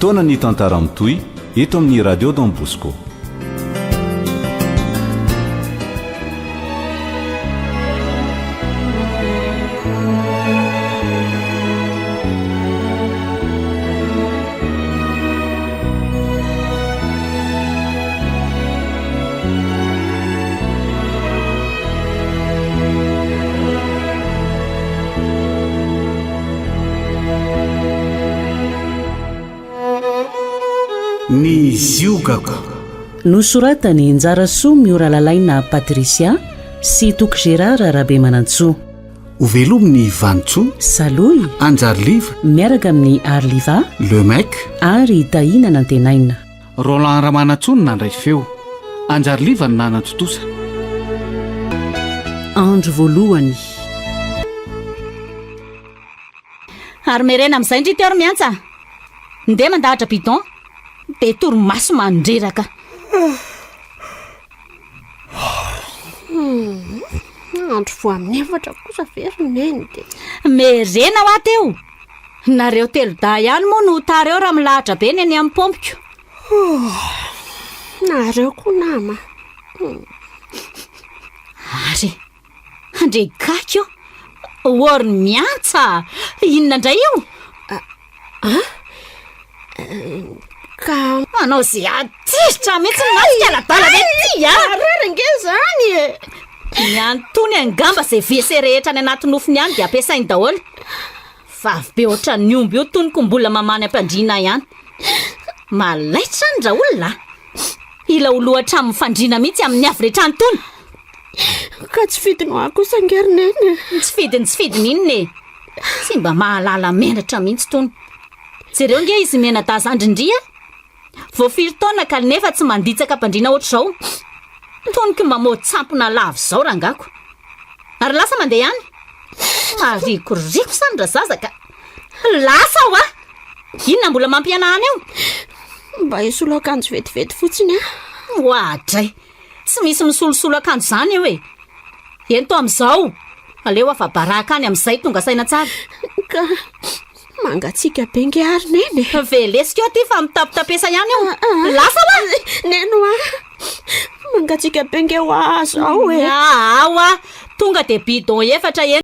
fotoana ny tantara mitoy eto amin'ny radio Don Bosco. Ny ziogako nosoratany Njara Soa Miora Lalaina Patrisia sy Tok Gérard Rabe Manantsoa. Ovelominy Vantsoa Saloy Anjariliva miaraka amin'ny Arliva Le Mec ary Tahina Nantenaina. Roland Ramanantsoa nandray feo, Anjariliva ny nanatotosa. Andro voalohany. Ary merena amin'izay ndry ty ary miantsa ndeha mandahatra bidon dia torimaso mandreraka. Andro vo amin'ny efatra kosa verineny dia Merena ho ateo nareo telo da ihany moa no tareo raha milahatra be ny any amin'ny pompiko. nareo koa nama. Ary andre kakio ory miantsa inona indray io? Ka Anao zay atisitra mihitsy nafialadala ve ty a? rarenge zany e. Ny antony angamba zay vese rehetra ny anaty nofony ihany dia ampiasainy daholo. Vavy be ohatran ny omby io toniko mbola mamany ampandriana ihany. Malaitra ny dra olona. Ila olohatra amin'ny fandriana mihitsy amin'ny avy rehetra antony. Ka tsy fidinao ako sangerineny. Tsy fidiny inona e. Tsy mba mahalala menatra mihitsy tony. Jereo nge izy mena tazandrindria. Vao 4 taona ka nefa tsy manditsaka ampandriana ohatr'izao. Toniko mamody tsampona lavo zao rangako. Ary lasa mandeha ihany. Marikoriko sany dra zazaka. Lasa ho a. Inona mbola mampianahana eo? Mba hisolo akanjo vetivety fotsiny a. Hoadray. Tsy misy misolosolo akanjo zany eo e. Ento amin'izao. Aleo afa baraka any amin'izay tonga saina tsara. Ka mangatsika be nge ary neny. Velesika eo ty fa mitapitapesa ihany eo. Lasa ho a. Neno a. Mangatsika be nge ho azo e. Ao a. Tonga de bidon efatra eny.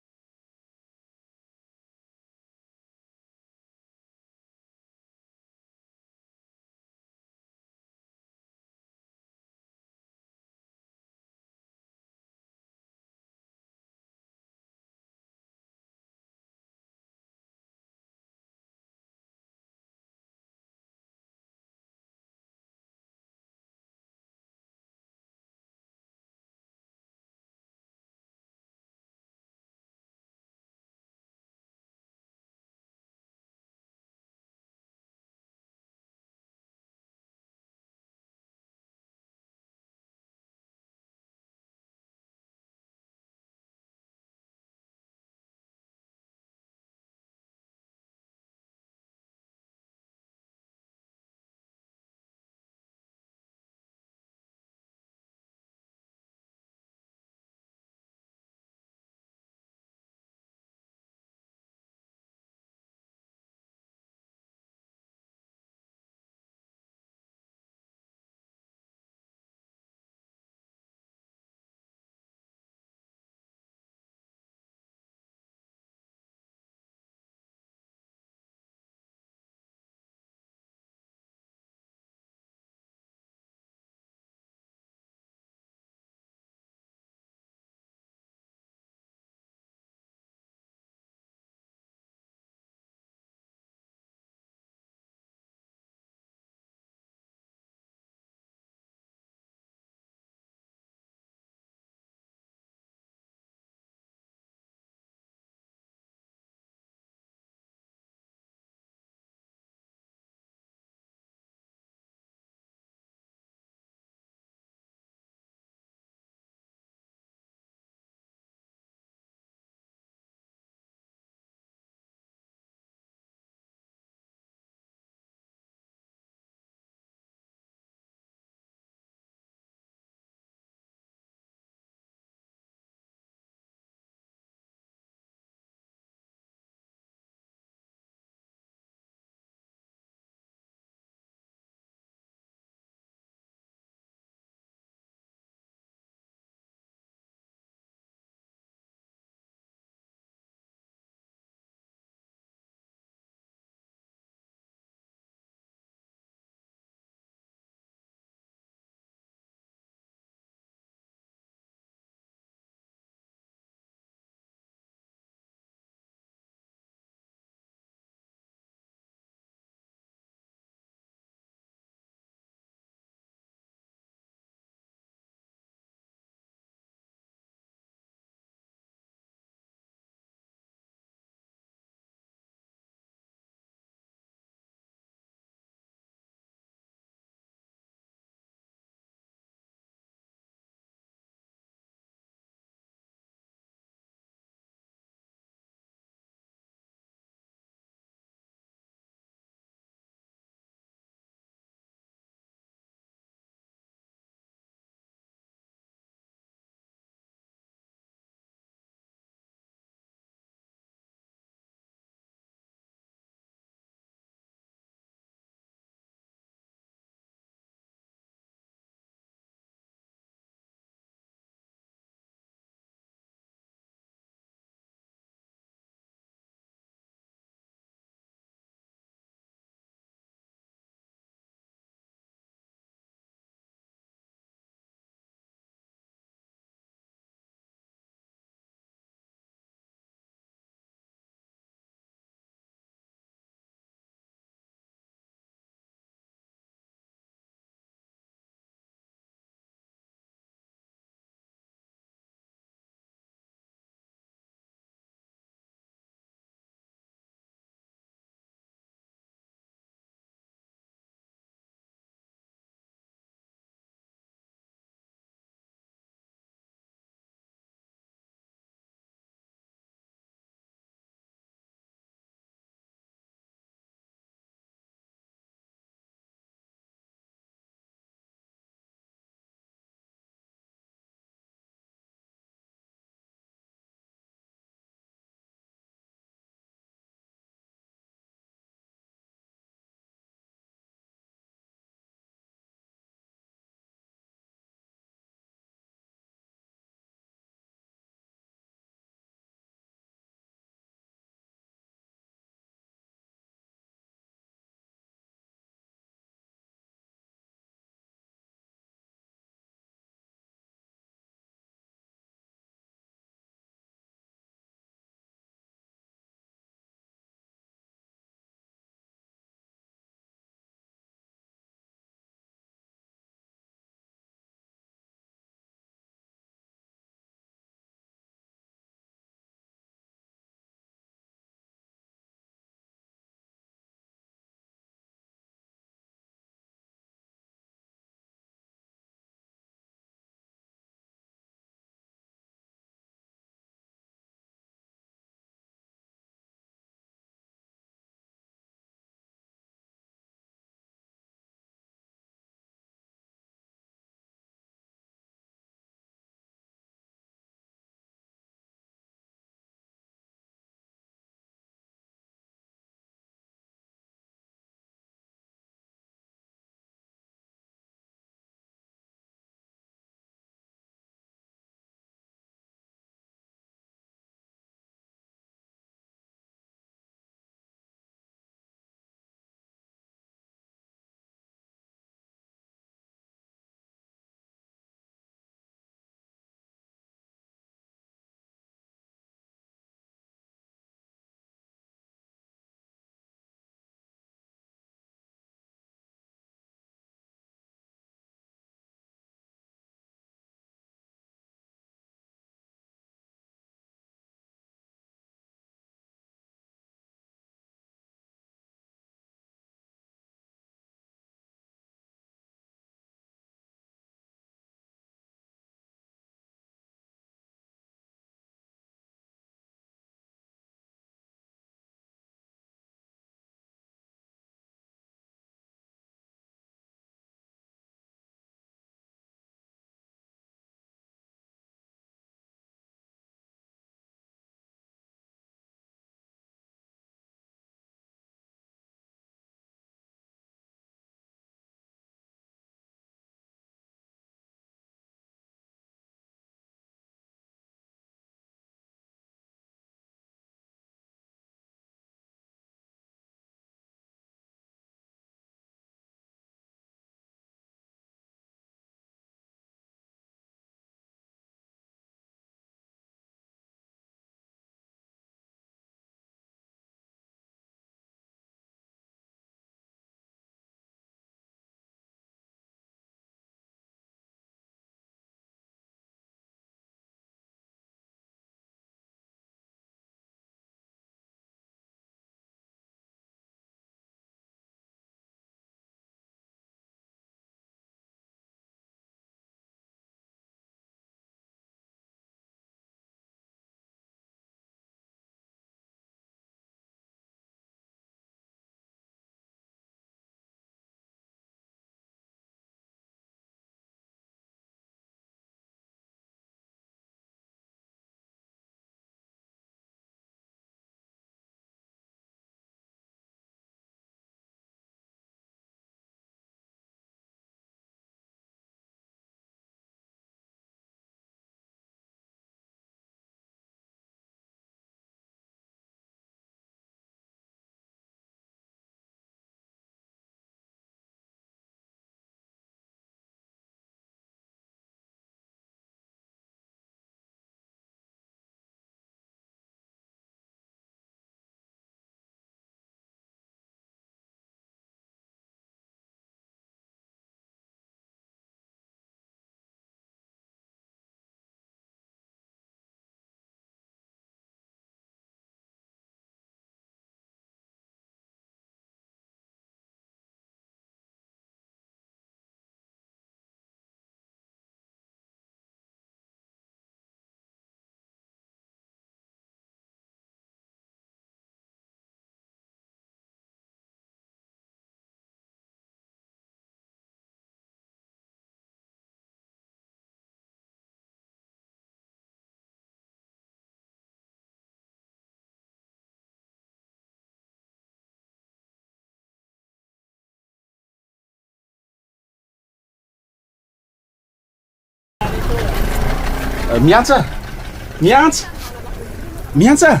Miantsa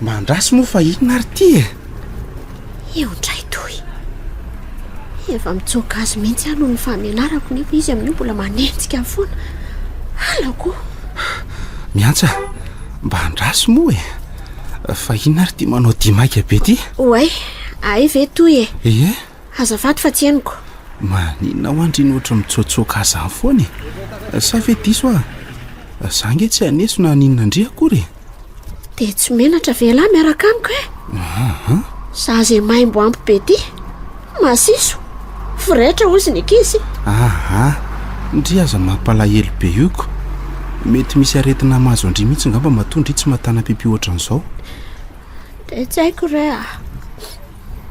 mandrasy moa fa inona ary ty e eo ndray toy efa mitsoka azy mihitsy aloha ny famelarako nefa izy amin'io mbola manenjika foana alako miantsa mba andrasy moa e fa inona ary ty manao dimaika be ty oay ay ve toy e azafady fa tsy henoko maninona ho andriny ohatra mitsotsoka azy any foany sa ve diso za nge tsy hanesona ninona ndri akory de tsy menatra velahy miaraka amiko za zay maimbo ampy be ty masiso firehitra ozy ny ankizy ndry aza mampalahelo be ioko mety misy aretina mahazo andry mihitsy ngamba matondry tsy mahatana-pipi ohatran'izao de tsy haiko re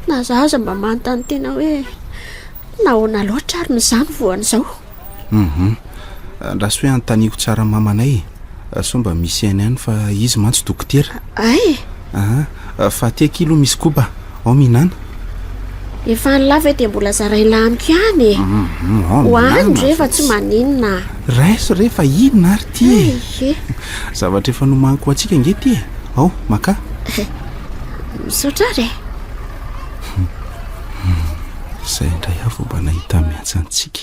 na za aza mba manontany tena hoe nahoana loatra ary nyzany voan'izao raha sy hoe anotaniako tsara mamanay so mba misy hainy ihany fa izy mantsy dokotera ay fa tiaky aloha misy koba ao mihinana efa nylava de mbola zaraila amiko ihany hoany rehefa tsy maninona raiso rehefa inona ary ty e zavatra efa nomaniko atsika nge ty ao maka misaotra re zay indray avo mba nahita miantsantsika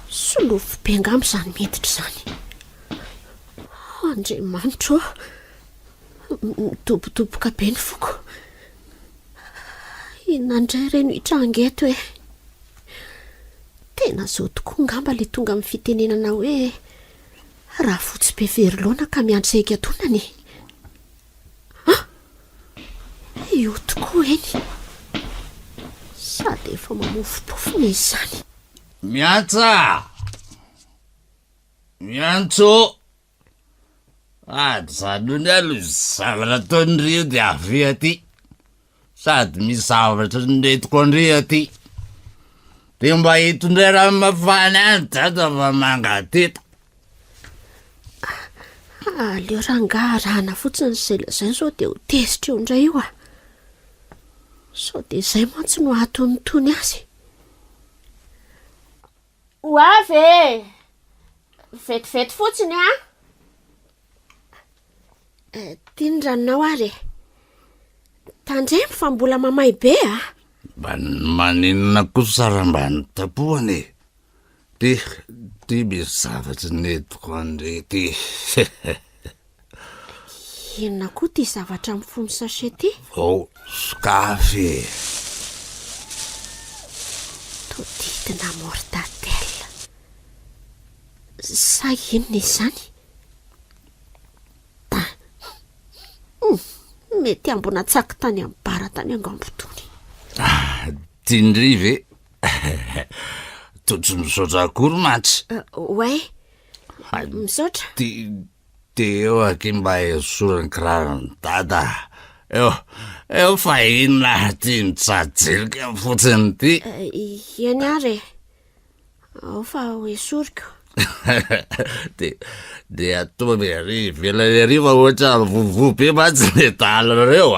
solofo be ngambo zany metitra zany andriamanitro mitobotoboka be ny foko inandray reno hitrangeto hoe tena zao tokoa ngamba le tonga amin'ny fitenenana hoe raha fotsy be veryloana ka miandry saika tonany io tokoa eny sady efa mamofopofo misy zany miantso zanony alo zavatra ataon'rio de avy aty sady misy zavatra nentiko andri aty de mba hitondray raha mafana any dada fa mangateta leo ranga rahana fotsiny zay lazay sao de ho tezitra eo indray io sao de zay mantsy no atonotony azy ho avy vetivety fotsiny tiany ranonao ary tandremo fa mbola mamay be mba maninona kosa raha mba nitapohany ty misy zavatra netiko andre ty inona koa ty zavatra mifono sachety sokafy toditina mortadelle sa inona izany mety ambona tsaky tany amin'ny bara tany angambotony tiandry ve totsy misaotra akory mantsy oay misaotra de eo aky mba esorany kirarany dada eo fa inona ty mitsajelika fotsiny ty iany ary ao fa hoesoriko de ataony ary velany ariva ohatra vovo be mantsy le talana reo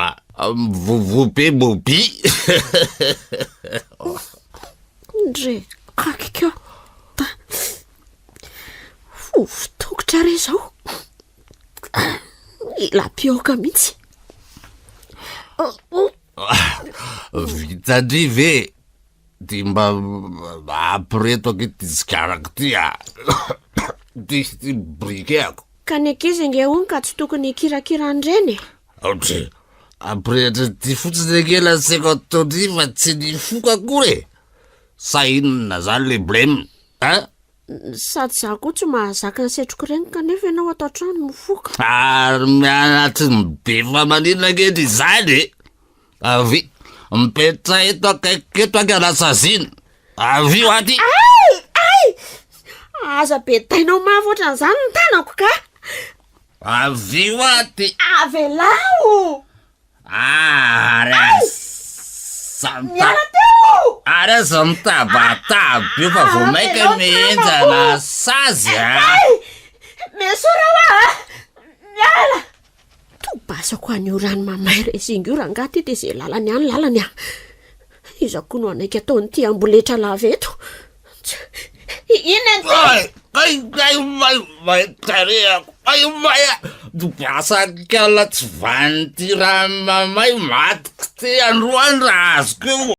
vovo be mobi ndre kakikeo fotokotra re zao ilapioka mihitsy vitandry ve ty mba apireto aky ty zikarako ty brikeako ka ny ankizy nge ony ka tsy tokony kirakirandreny ohatry apirehatra ty fotsiny akela seko ataony fa tsy nifoka akory sa inona zany le bleme sady za koa tsy mahazaka ny setroko regny kanefa ianao atao trano mifoka ary mianatsy be fa maninona ankendry zany avy mipetra eto akaiketo aky alasaziny avy io aty aza be tainao mavo ohatran'izany ny tanako ka avy io aty avelao Are samtabatabo io fa vo maika mienjana sazy mesora wa miala tobasako an'io rano mamay rezingy io ranga ty de zay lalany any lalany izako no anaiky ataony ty amboletra lava eto inona Vai tarehako asa kala tsy vany ty raha mamay matiky ty androany raha azoko eo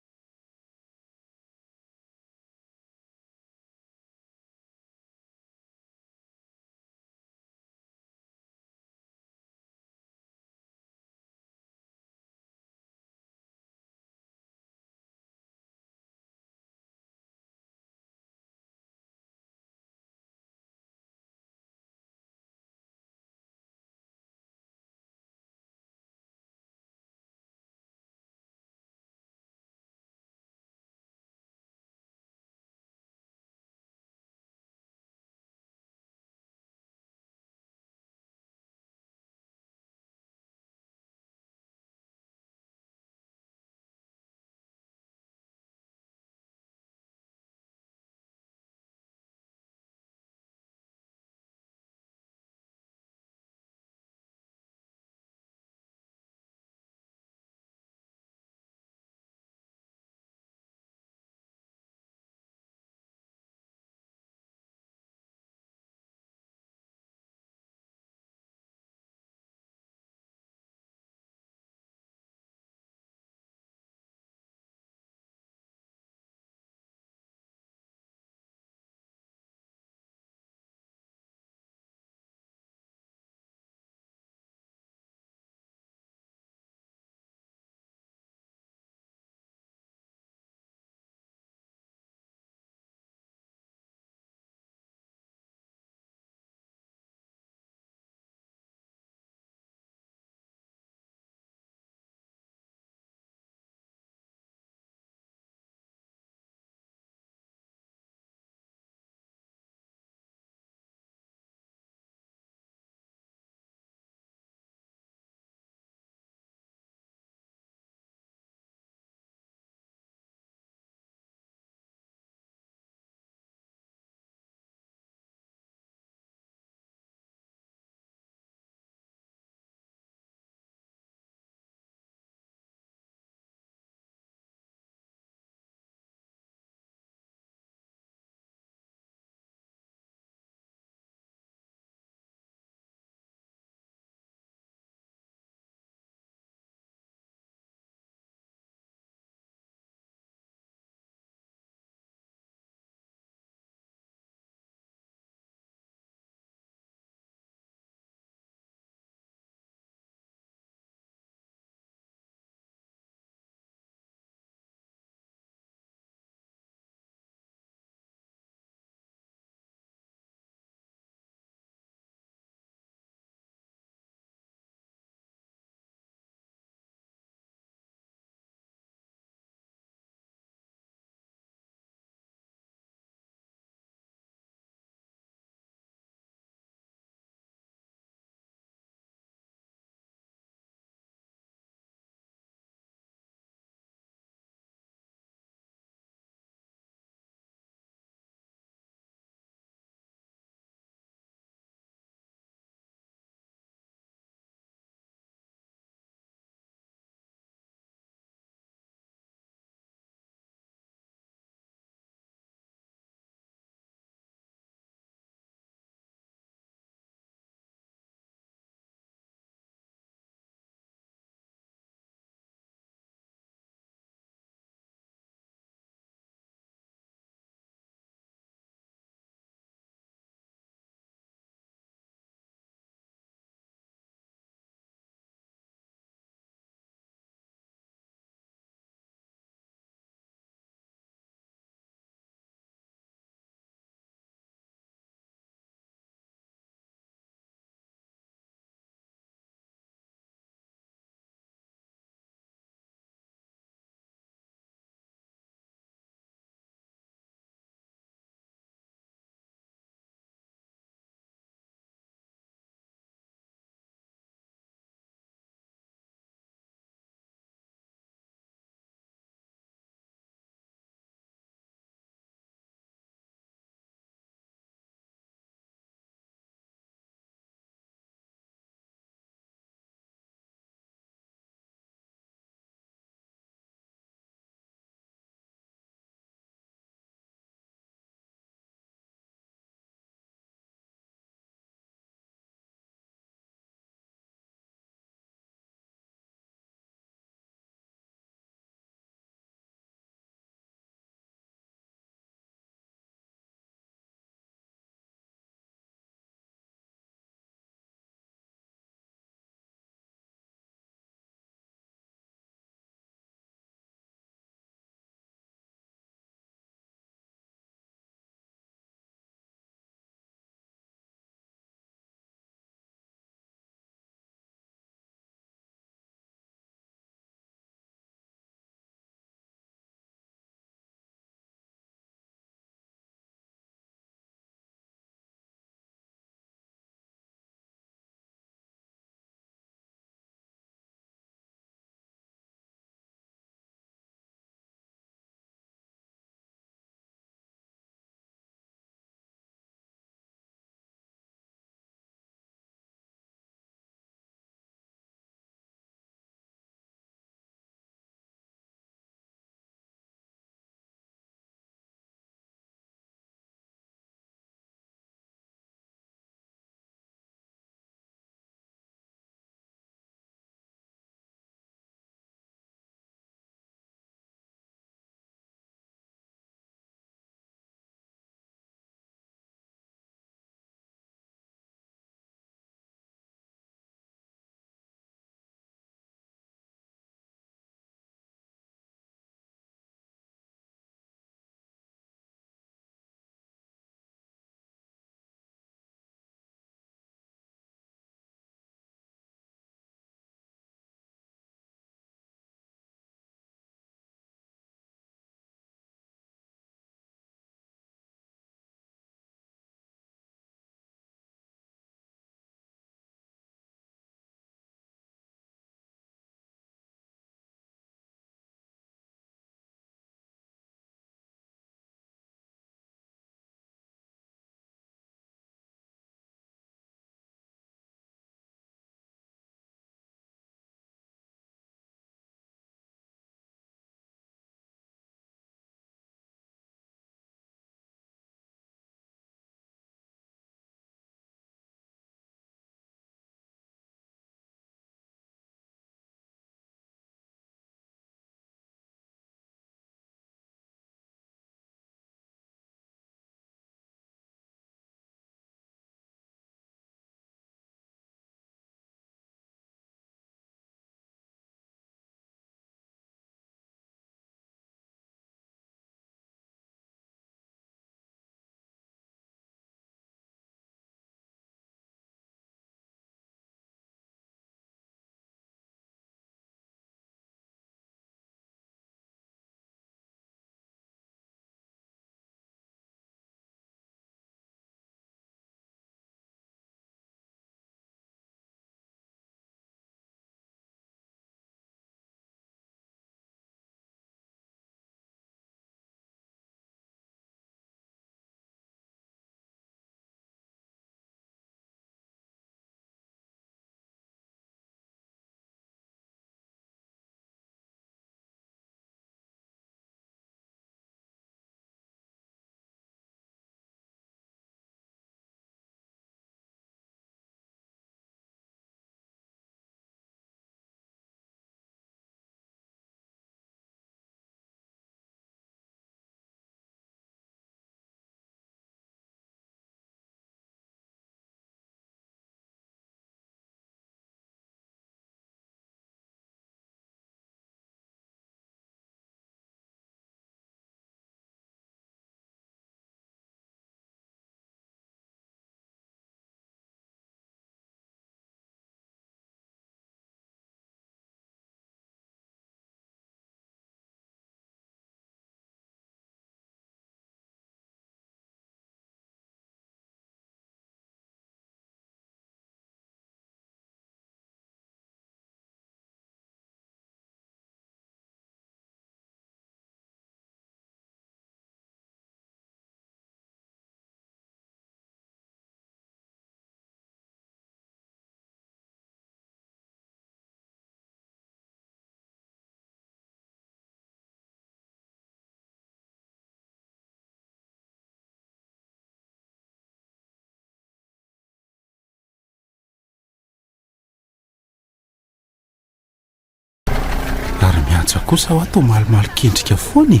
tsa kosa ho atao malimaly kendrika foany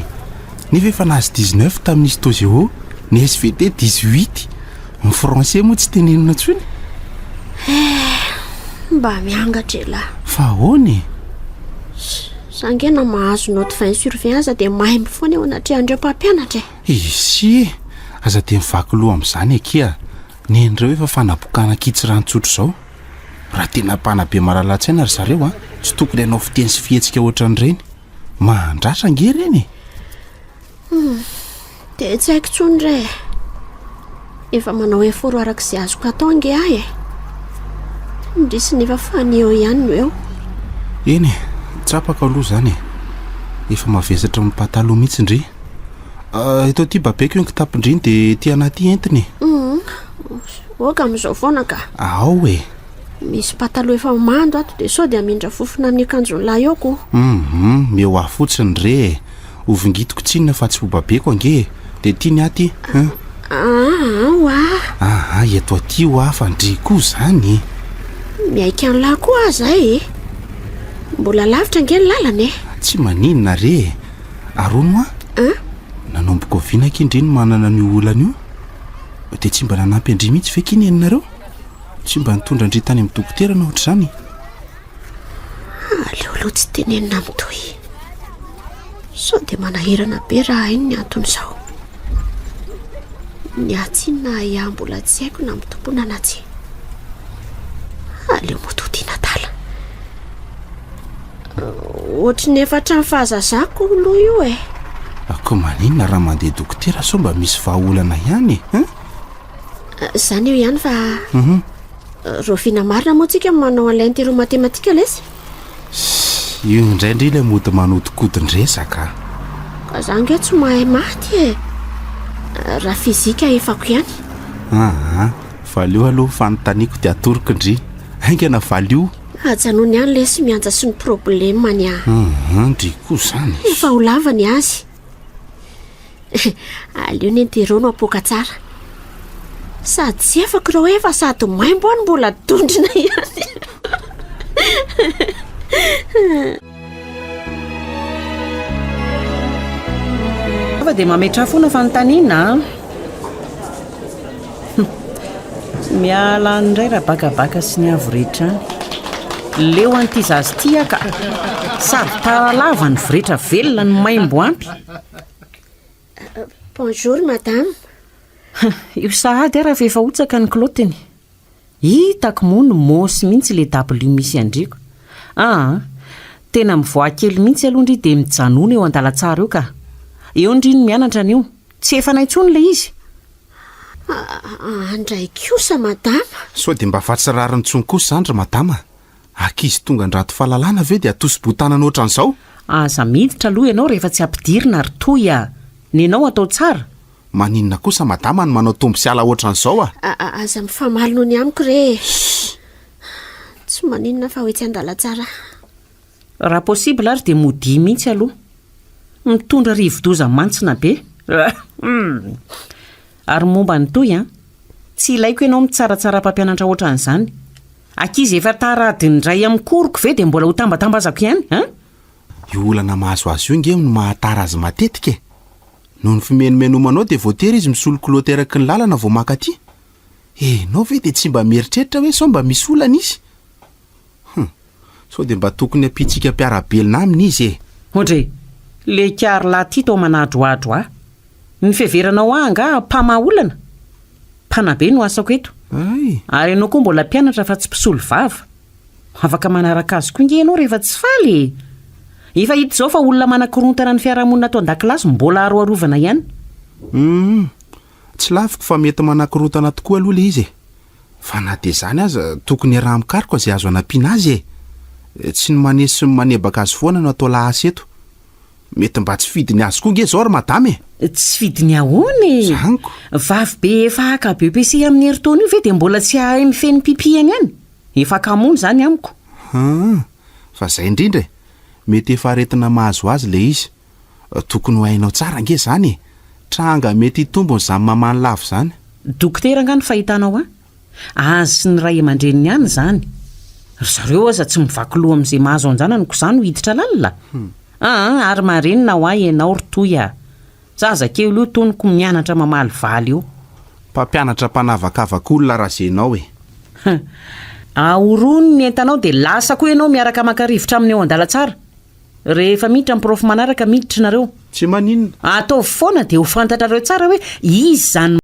nefa efa nazy 19 tamin'izy tao zeo ny SVT 18 ny français moa tsy tenenina ntsony mba miangatra lahy fa ahoany sangena mahazo note 20 sur 20 aza dia maimby foana eo anatrehindreo mpampianatra isy aza dia mivaky loha amin'izany akea nendreo efa fanabokana kitsy ranontsotro izao raha tena mpanabe marala-tsaina ry zareo a tsy tokony ianao fiteny sy fihetsika ohatran'ireny mandratra nge reny dia tsy haiko tsony ray efa manao eforo arak'izay azoko atao ange ahy ndrisy nefa faneo ihany no eo eny tsapaka aloha zany efa mavesatra amin'ny pataloha mihitsy indri itao ty babeko io ny kitapindriny dia ty anaty entiny oka amin'izao foana ka ao e misy pataloha efa mando ato dia sao dia amindra fofona amin'ny akanjony lahy eoko meo ah fotsiny re ovingitoko tsinona fa tsy ho babeko ange dia tiany aty eto aty ho afandry koa zany miaika ny lahy koa aza e mbola lavitra nge ny lalana tsy maninona re arono nanomboka ovinaka indriny manana ny olana io dia tsy mba nanampy andry mihitsy ve kinenareo tsy mba nitondra andry tany amin'ny dokotera na ohatra zany aleoloha tsy tenenina mitoy sao dia manahirana be raha iny ny anton'izao ny atsinna ia mbola tsy haiko na mitomponana tsy aleo mototiana tala ohatra ny efatra ny fahazazako loha io e ako maninona raha mandeha dokotera sao mba misy vahaolana ihany zany eo ihany fa rovina marina moa tsika manao an'ilay antero matematika lesy io indraindray ilay mody manodikodin-dresaka ka za nge tsy mahay maty e raha fizika efako ihany valio aloha fanontaniako dia atoroko indry aingana valio ajanony ihany lesy mianja sy ny problema ny ndry koa zany efa ho lavany azy aleo ny antero no apoka tsara sady tsy efako ireo efa sady maimbo any mbola tondrina ihany fa dia mametra foana fanontaniana miala ndray raha bakabaka sy ny avo rehetra any leo an'ity zazy ty aka sady taralava ny voretra velona ny maimbo ampy bonjour madame io sahady raha fefa otsaka ny klotiny hitako moa ny mosy mihitsy le w misy andriko tena mivoakely mihitsy aloha ndry dia mijanona eo andalatsara eo ka eo ndry ny mianatra an'io tsy efa naintsony le izy andray kosa madama sao dia mba fahatsirariny tsony kosa zany ry madama akizy tonga ndrato fahalalana ve dia atosy-botanana ohatran'izao aza miditra aloha ianao rehefa tsy ampidirina ry toy nenao atao tsara maninona kosa madama ny manao tombo sy ala ohatran'izao aza mifamalino ny amiko re tsy maninona fa hoe tsy andala-tsara raha possible ary dia modi mihitsy aloha mitondra rivodoza mantsina be ary momba ny toy tsy ilaiko ianao mitsaratsara mpampianatra ohatran'izany akizy efa taradiny ray amin'ny koroko ve dia mbola ho tambatambazako ihany io olana mahazo azy io nge no mahatara azy matetika noho ny fimenomenomanao dia voatery izy misolokoloty eraky ny lalana vao maka aty enao ve dia tsy mba mieritreritra hoe sao mba misy olana izy sao dia mba tokony ampitsika mpiarabelona aminy izy ohatry le kiary lahy ty tao manadroadro ny fiheveranao anga mpamaha olana mpanabe no asako eto ary ianao koa mbola mpianatra fa tsy mpisolo vava afaka manaraka azy koa nge ianao rehefa tsy faly efa hita izao fa olona manakorontana ny fiarahamonina atao an-dakilasy mbola aroarovana ihany tsy lafiko fa mety manakorontana tokoa aloha le izy fa na dia zany aza tokony raha mikariko izay azo anampiana azy tsy ny manesy sy ny manebaka azy foana no atao lahasy eto mety mba tsy fidiny azy koa nge zao ry madamy tsy fidiny ahoany zaniko vavy be efa aka BPC amin'ny heritona io ve dia mbola tsy ahay mifeny pipihany ihany efa kamono zany amiko fa izay indrindra mety efa aretina mahazo azy le izy tokony ho hainao tsara nge zany tranga mety hitombony izany mamany lavo zany dokotera nga ny fahitanao azy sy ny ray aman-dreniny ihany zany ry zareo aza tsy mivaky loha amin'izay mahazo anjanany ko izany ho hiditra lalina Ary marinina ho ahy ianao rotoy a zazakely io tonoko mianatra mamaly valy io. Mpampianatra mpanavakavaka olona razenao e. Aorony ny entanao dia lasa koa ianao miaraka maka-rivotra amin'ny eo an-dalatsara. Rehefa miditra amin'ny profy manaraka miditra nareo. Tsy maninona. Ataovy foana dia ho fantatrareo tsara hoe izy zany.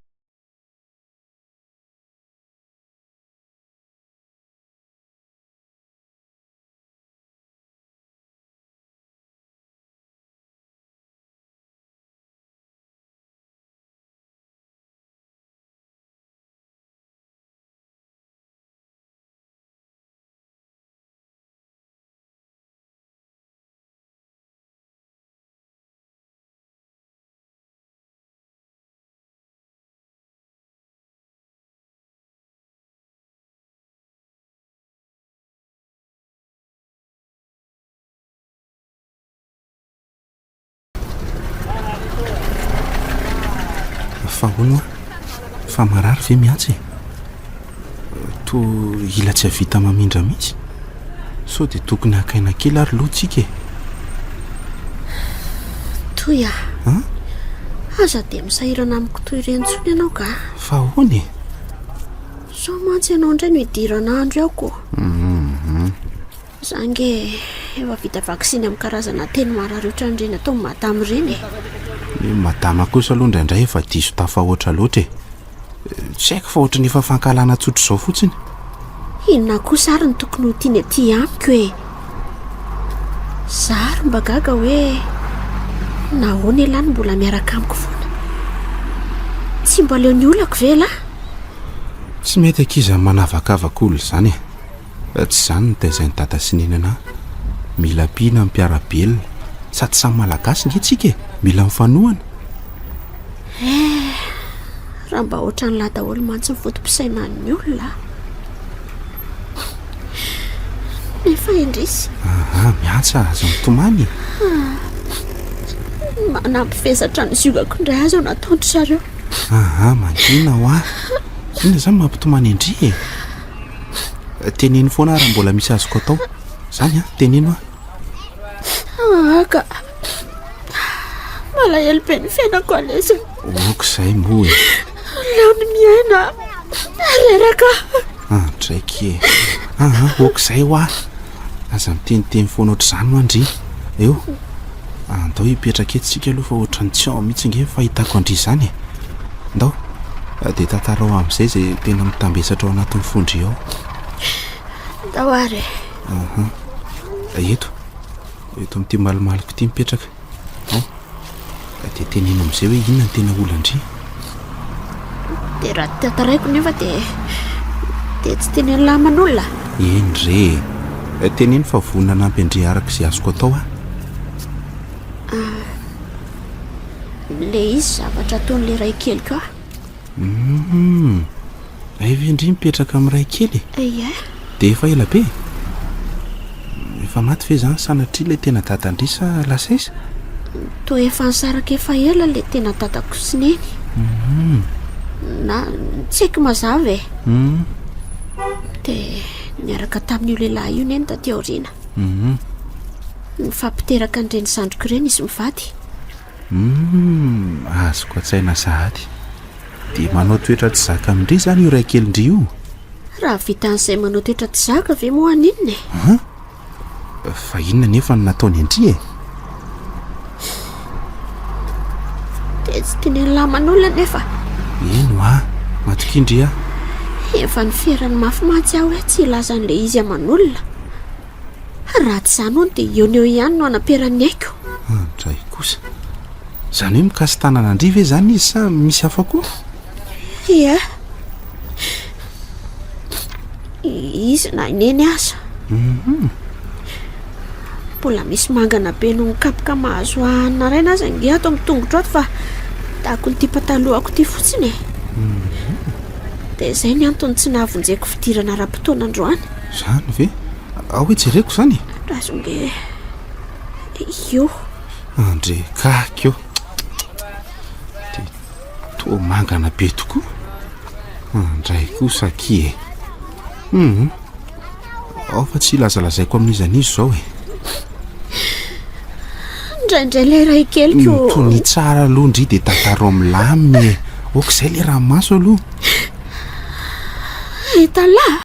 Fahono fa marary ve miatsy to ila tsy havita mamindra mihitsy so dia tokony hakaina kely ary loatsika e. Toy aza dia misahirana amiko toy irentsony ianao ka. Fahoany so mantsy ianao indray no hidirana andro aoko. Zange efa vita vaksiny amin'ny karazana teny marary ohatran'ireny atao madama ireny e. Madama kosa aloha indraindray efa diso tafahoatra loatra e. Tsy haiko fa ohatra ny efa fankalana tsotro izao fotsiny. Inona kosa ary ny tokony ho tiany aty amiko hoe zary mba gaga hoe nahoana elany mbola miaraka amiko foana. Tsy mba leo ny olako vela. Tsy mety ankiza manavakavaka olona izany e. Tsy izany ny taizany tata sy nenana. Mila pina amin'ny mpiarabelona sady samy malagasy nge tsika e. Mila mifanohana. Raha mba ohatra ny ladaholo mantsy mifoto-pisaina ny olona nefa indrisy. Miatsa azo mitomany. Manampifezatra ny ziogako indray azy ao nataondry zareo. Mangina ho ahy. Inona izany mampitomany indry e. Teneno foana raha mbola misy azoko atao. Izany teneno ka malahelo be ny fiainako alesy. Okizay moa e. Leony miaina reraka. Draiky e. Okizay ho ahy. Aza miteniteny foana ohatr'izany ho andry. Eo andao hipetraka etsika aloha fa ohatran'ny tsy ao mihitsy nge fahitako andry izany e. Andao dia tantarao amin'izay izay tena mitambesatra ao anatin'ny fondry ao. Ndao ary. Eto amin'ity malimaliko ity mipetraka. Dia teneno amin'izay hoe inona ny tena olandry. Dia raha tantaraiko nefa dia tsy teneno laman'olona. Endre teneno fa vonona nampy andre araka izay azoko atao le izy zavatra ataon'le ray kely ka. Aive indry mipetraka amin'ny ray kely. Dia efa ela be. Efa maty ve izany sanatria ilay tena dadandry sa lasa izy? Toa efa nisaraka efa ela ilay tena dadako sy neny. Na tsy haiko mazava e. Dia niaraka tamin'io lehilahy io neny taty aoriana. Nifampiteraka an'ireny zandriko ireny izy mivady. Azoko an-tsaina sahady. Dia manao toetra tsy zaka amindry izany io ray kelindry io. Raha vita an'izay manao toetra tsy zaka ve moa aninona e. Fa inona nefa no nataony indry e. Dia tsy teneno laman'olona nefa. Eno matokindry Efa ny fierany mafy matsy aho hoe tsy ilaza an'ilay izy aman'olona. Raha tsy izany hono dia eo eo ihany no anamperany aiko. Dray kosa. Izany hoe mikasy tanan'andry ve izany izy sa misy hafa koa? Ia. Izy na ineny aza. Mbola misy mangana be no mikapoka mahazo hanina raina aza nge ato amin'ny tongotra ato fa tahako nyity patalohako ity fotsiny e. Dia izay ny antony tsy nahavonjeko fidirana ara-potoana androany. Izany ve? Hoe jereko izany? Razonge io. Andre kakio. Dia toa mangana be tokoa. Andray kosa ki e. Ao fa tsy lazalazaiko amin'izany izy izao e. indraindray ilay ray keliko tony tsara aloha ndry dia tantaro milaminy e okizay le ranomaso aloha etalahy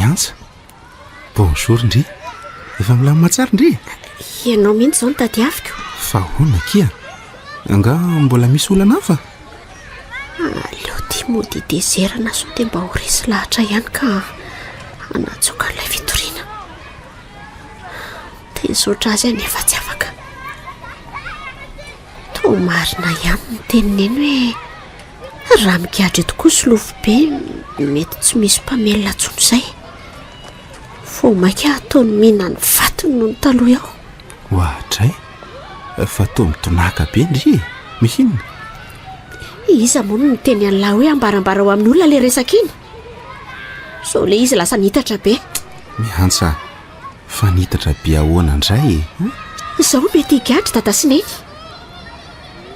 miantsa bonjour ndry efa milamina tsara ndry ianao mihitsy zao ny tadiaviko fa hoana kia anga mbola misy olana hafa leo tia mody dezerana sao dia mba ho resy lahatra ihany ka anatsoka ilay fitoriana dia nisaotra azy any efa tsy afaka to marina ihany ny tenineny hoe raha migadra tokoa solofo be mety tsy misy mpamelona tsony izay fo maika ataony mihina ny vatiny no ny taloha iaho ohatray fa to mitonaka be ndry mihinona iza mono ny teny an'lahy hoe ambarambara ho amin'ny olona le resaka iny sao le izy lasa nitatra be miantsa fa nitatra be ahoana indray izaho mety higadra dada sineny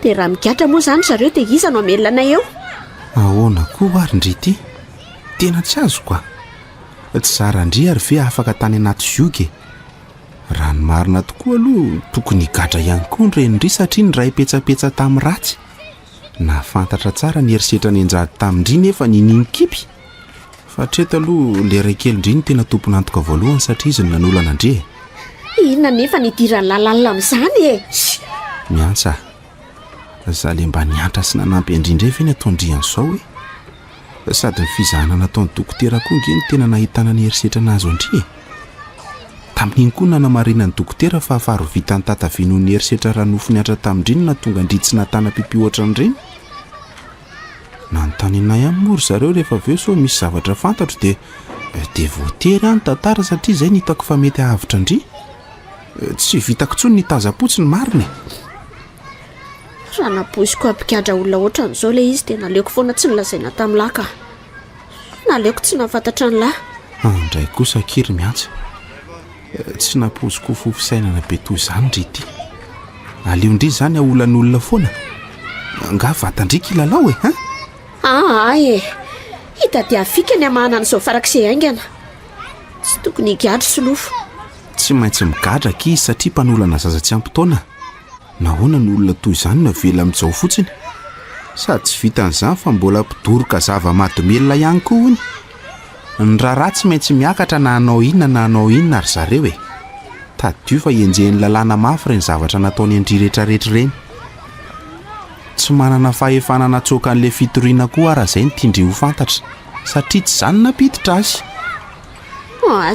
dia raha migadra moa izany zareo dia iza no amelona anay eo ahoana koa ary ndry ity tena tsy azo koa tsy zara ndry ary ve afaka tany anaty zioge raha ny marina tokoa aloha tokony higadra ihany koa nyreny ndry satria ny ray petsapetsa tamin'ny ratsy na fantatra tsara ny herisetra ny anjady tamindry nefa nininy kipy fa treto aloha le ray kely indry ny tena tompony antoka voalohany satria izy ny nanolana ndre inona nefa nidirany lalalina amin'izany e miantsa za le mba niantra sy nanampy indrindray ve ny ataondrian'izao hoe sady ny fizahana nataony dokotera koa nge ny tena nahitana ny herisetra anazy andry tamin'iny koa nanamarina ny dokotera fa afaro vita ny tataviano'ny herisetra raha nofo niatra tamindriny na tonga ndry tsy natana pipi ohatra n'ireny nanontanianay amin'ny mory zareo rehefa aveo so misy zavatra fantatro dia voatery any tantara satria izay nitako fa mety ahavitra ndry tsy vitako tsony ny tazapotsy ny marina raha napoiziko ampigadra olona ohatra n'izao le izy dia naleoko foana tsy nilazaina tamin'ny lahy ka naleoko tsy nafantatra ny lahy andray kosa kiry miantsa tsy napoziko fo fisainana be toy izany ndry ity aleo ndry izany aolan'olona foana nga vatandrika ilalao ay e hita dia afika ny amahana n'izao farak'izay aingana tsy tokony higadra solofo tsy maintsy migadra ki izy satria mpanolana zaza tsy ampitaona nahoana ny olona toy izany na vela amin'izao fotsiny sady tsy vitan'izany fa mbola mpidoroka zava-madomelona ihany koa hony ny raharaha tsy maintsy miakatra na hanao inona ary zareo tadio fa enjehny lalàna mafy reny zavatra nataony andry rehetrarehetra reny tsy manana fahefanana tsoka an'ilay fitoriana koa raha izay ny tiandry ho fantatra satria tsy izany napiditra azy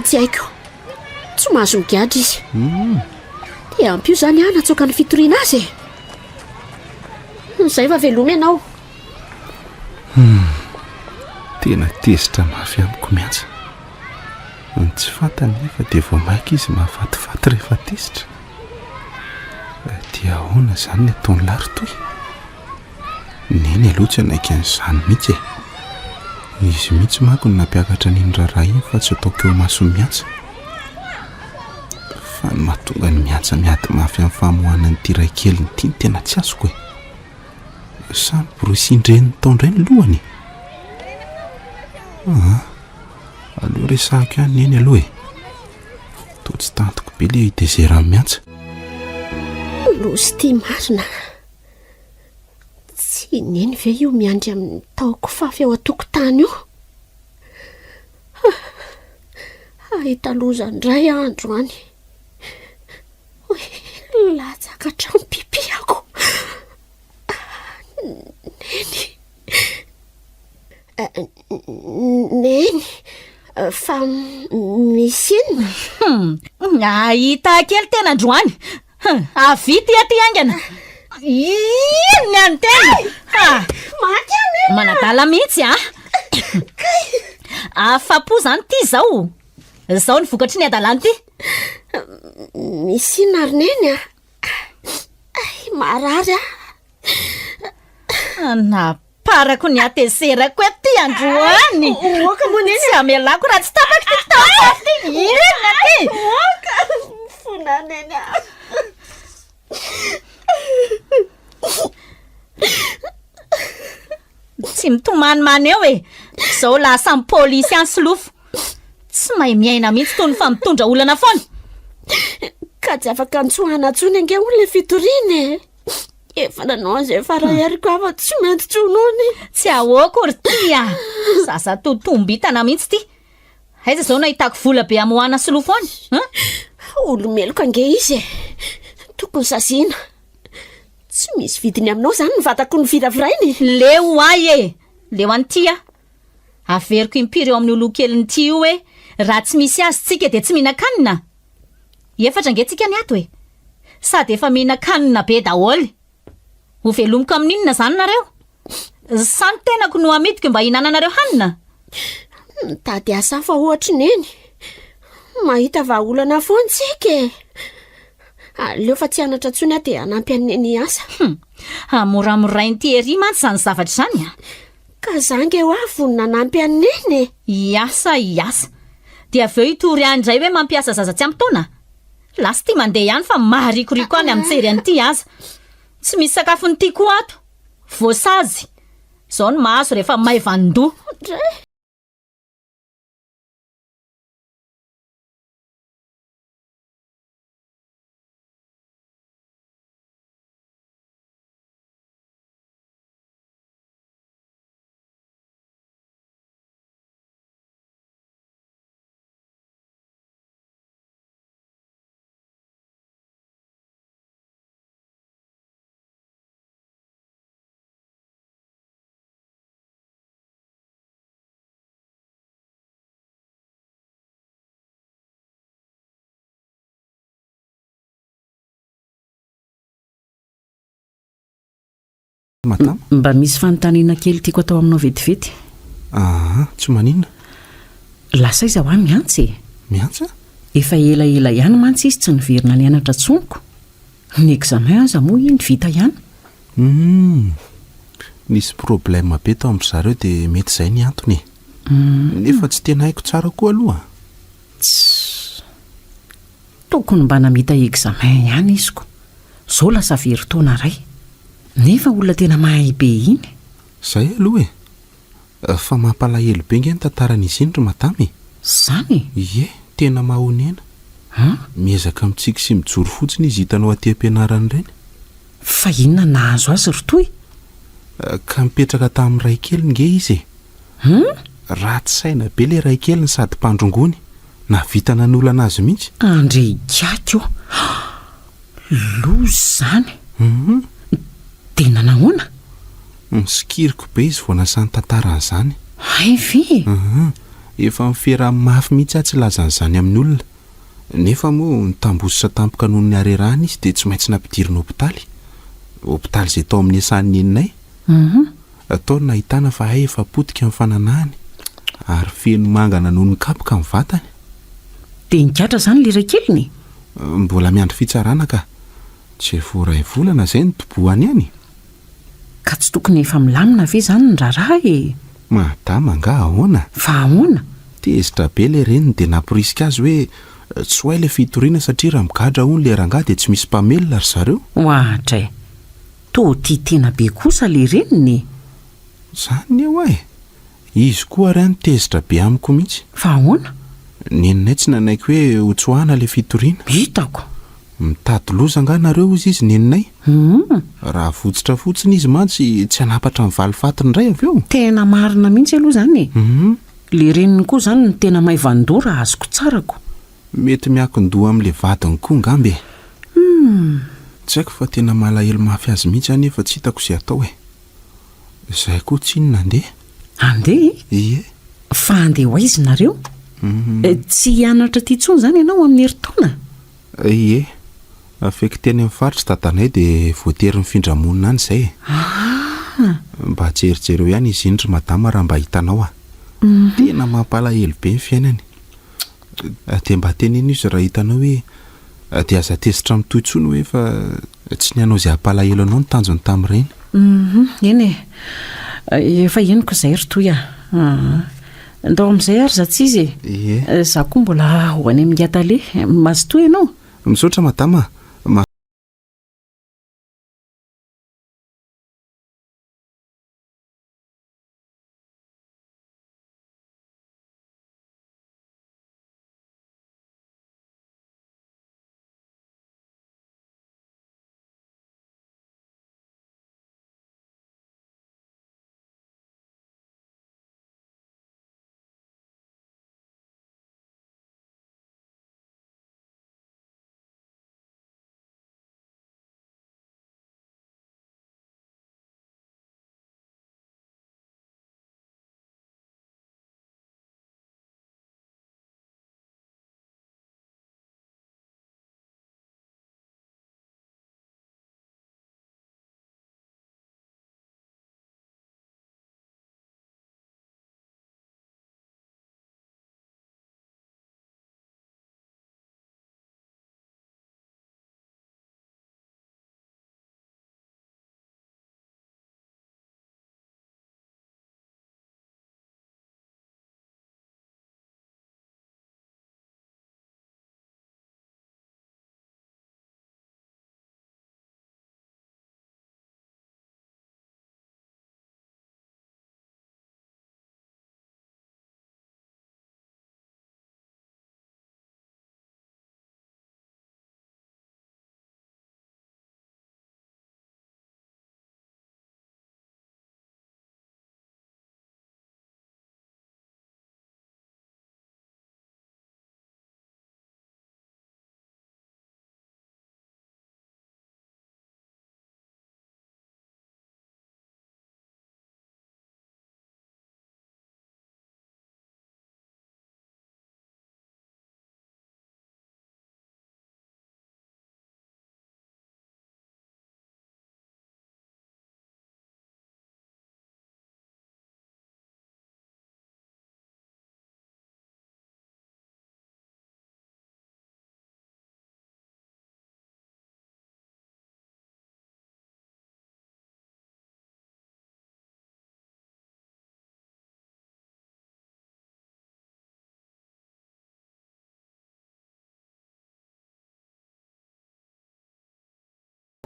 tsy haiko tsy mahazo migadra izy dia ampio izany natsoka ny fitoriana azy izay fa veloma ianao tena tezitra mafy amiko miantsa ny tsy fantany nefa dia vao maika izy mahafatifaty rehefa tezitra dia ahoana izany ny ataony larotoy neny aloha tsy anaika an'izany mihitsy izy mihitsy manko ny nampiakatra n'iny raharaha iny fa tsy ataoko eo masony miantsa fa ny mahatonga ny miantsa miady mafy amin'ny famohanany ty ray kely ny tia ny tena tsy azoko samy borosindreny taondray ny lohany aloha resahako ihany neny aloha to tsy tantoko be le idezera amin'ny miantsa losy tia marina tsy neny ve io miandry amin'ny taoko fafy ao a-tokotany io ahita loza ndray andro any latsaka trano pipiako neny fa misy inona ahita kely tena androany avity aty angana iny any tena manadala mihitsy afapo zany ty zao ny vokatry ny adalany ty misy ina ary neny marary naparako ny ateserako aty androany oka moa neny tsy amelako raha tsy tapaka ty taty ina ty fona neny tsy mitomany eo zao lasa amin'ny polisy any solofo tsy mahay miaina mihitsy tony fa mitondra olana foana ka tsy afaka antsoahana tsony ange olona fitoriana efa nanao an'izay farahiriko afa tsy maintsy tsonony tsy ahoako ry tya sasa totombitana mihitsy ty aiza zao nahitako vola be amohana solofoany olomeloka ange izy tokony saziana tsy misy vidiny aminao zany ny vatako ny viravirainy leo ay leo anyty averiko impiry eo amin'ny olokeliny ty io hoe raha tsy misy azy tsika de tsy mihina-kanina efatra angentsika ny ato sady efa mihina-kanina be daholy ho velomiko amin'inona zany nareo sany tenako no amidiko mba hinananareo hanina mitady asa fa ohatra neny mahita vahaolana foantsika aleo fa tsy anatra ntsony de hanampy aneny asa amoramorainy ery mantsy zany zavatra zany ka zange ho avy ny nanampy aneny iasa de aveo itory andray hoe mampiasa zaza tsy ampy taona lasa ty mandeha ihany fa maharikoriko any amin'jery an'ity aza tsy misy sakafo ny tiako ato voasazy zao ny mahazo rehefa maivandoa mba misy fanontaniana kely tiako atao aminao vetivety tsy maninona lasa izy ahoany miantsy miantsa efa elaela ihany mantsy izy tsy niverina ny anatra tsoniko ny examen aza moa iny vita ihany nisy problème be tao amin'zareo de mety izay ny antony nefa tsy tena haiko tsara koa aloha tokony mba namita examen ihany iziko zao lasa veritaona ray nefa olona tena mahay be iny zay aloha fa mampalahelo be nge ny tantaran'izy iny ry madamy zany ie tena mahonena miezaka mitsika sy mijoro fotsiny izy hitanao aty am-pianarany ireny fa inona nahazo azy rotoy ka mipetraka tamin'ny ray keliny nge izy ratsy saina be le ray keliny sady mpandrongony na vitana ny olana azy mihitsy andre kiako lozy zany tena nahoana misikiriko be izy voanasany tantaran'izany hay ve efa mifera mafy mihitsy tsy lazan'izany amin'ny olona nefa moa nitambososa tampoka noho ny arerahany izy de tsy maintsy nampidiriny hopitaly zay tao amin'ny asan'ny eninay ataony nahitana fa hay efa potika amin'ny fananahany ary feno mangana noho ny kapoka amin'ny vatany de nikatra zany le ray keliny mbola miandry fitsarana ka tsy voaray volana zay ny toboany any ka tsy tokony efa milamina ve zany ny raharaha madama nga ahoana fa ahoana tezitra be le reniny de nampirisika azy hoe tsy hoay le fitoriana satria raha migadra hono le rangaha de tsy misy mpamelona ry zareo ohatray to tia tena be kosa le reniny zany eo izy koa ary any tezitra be amiko mihitsy fa ahoana neninay tsy nanaiky hoe hotsoahana le fitoriana hitako mitady loza nga nareo izy neninay raha votsitra fotsiny izy mantsy tsy hanapatra ny valifatiny indray avy eo tena marina mihitsy aloha zany le reniny koa zany ny tena maivandoa raha azoko tsarako mety miakindoha amin'le vadiny koa ngambe tsy haiko fa tena malahelo mafy azy mihitsy any efa tsy hitako izay atao izay koa tsy inona andeha ie fa andeha ho aizy nareo tsy hianatra ty tsony zany ianao amin'ny heritaona ie afeky teny amin'ny faritra dadanay de voatery mifindramonina any izay mba jerijereo ihany izy indry madama raha mba hitanao tena mampalahelo be ny fiainany de mba teneny izy raha hitanao hoe de aza tezitra mitoytsony hoe fa tsy ny anao izay hampalahelo anao ny tanjony tamin'ireny eny efa eniko izay ry toy ndao amin'izay ary za tsy izy za koa mbola ho any amin'ny atale mazotoa ianao misaotra madama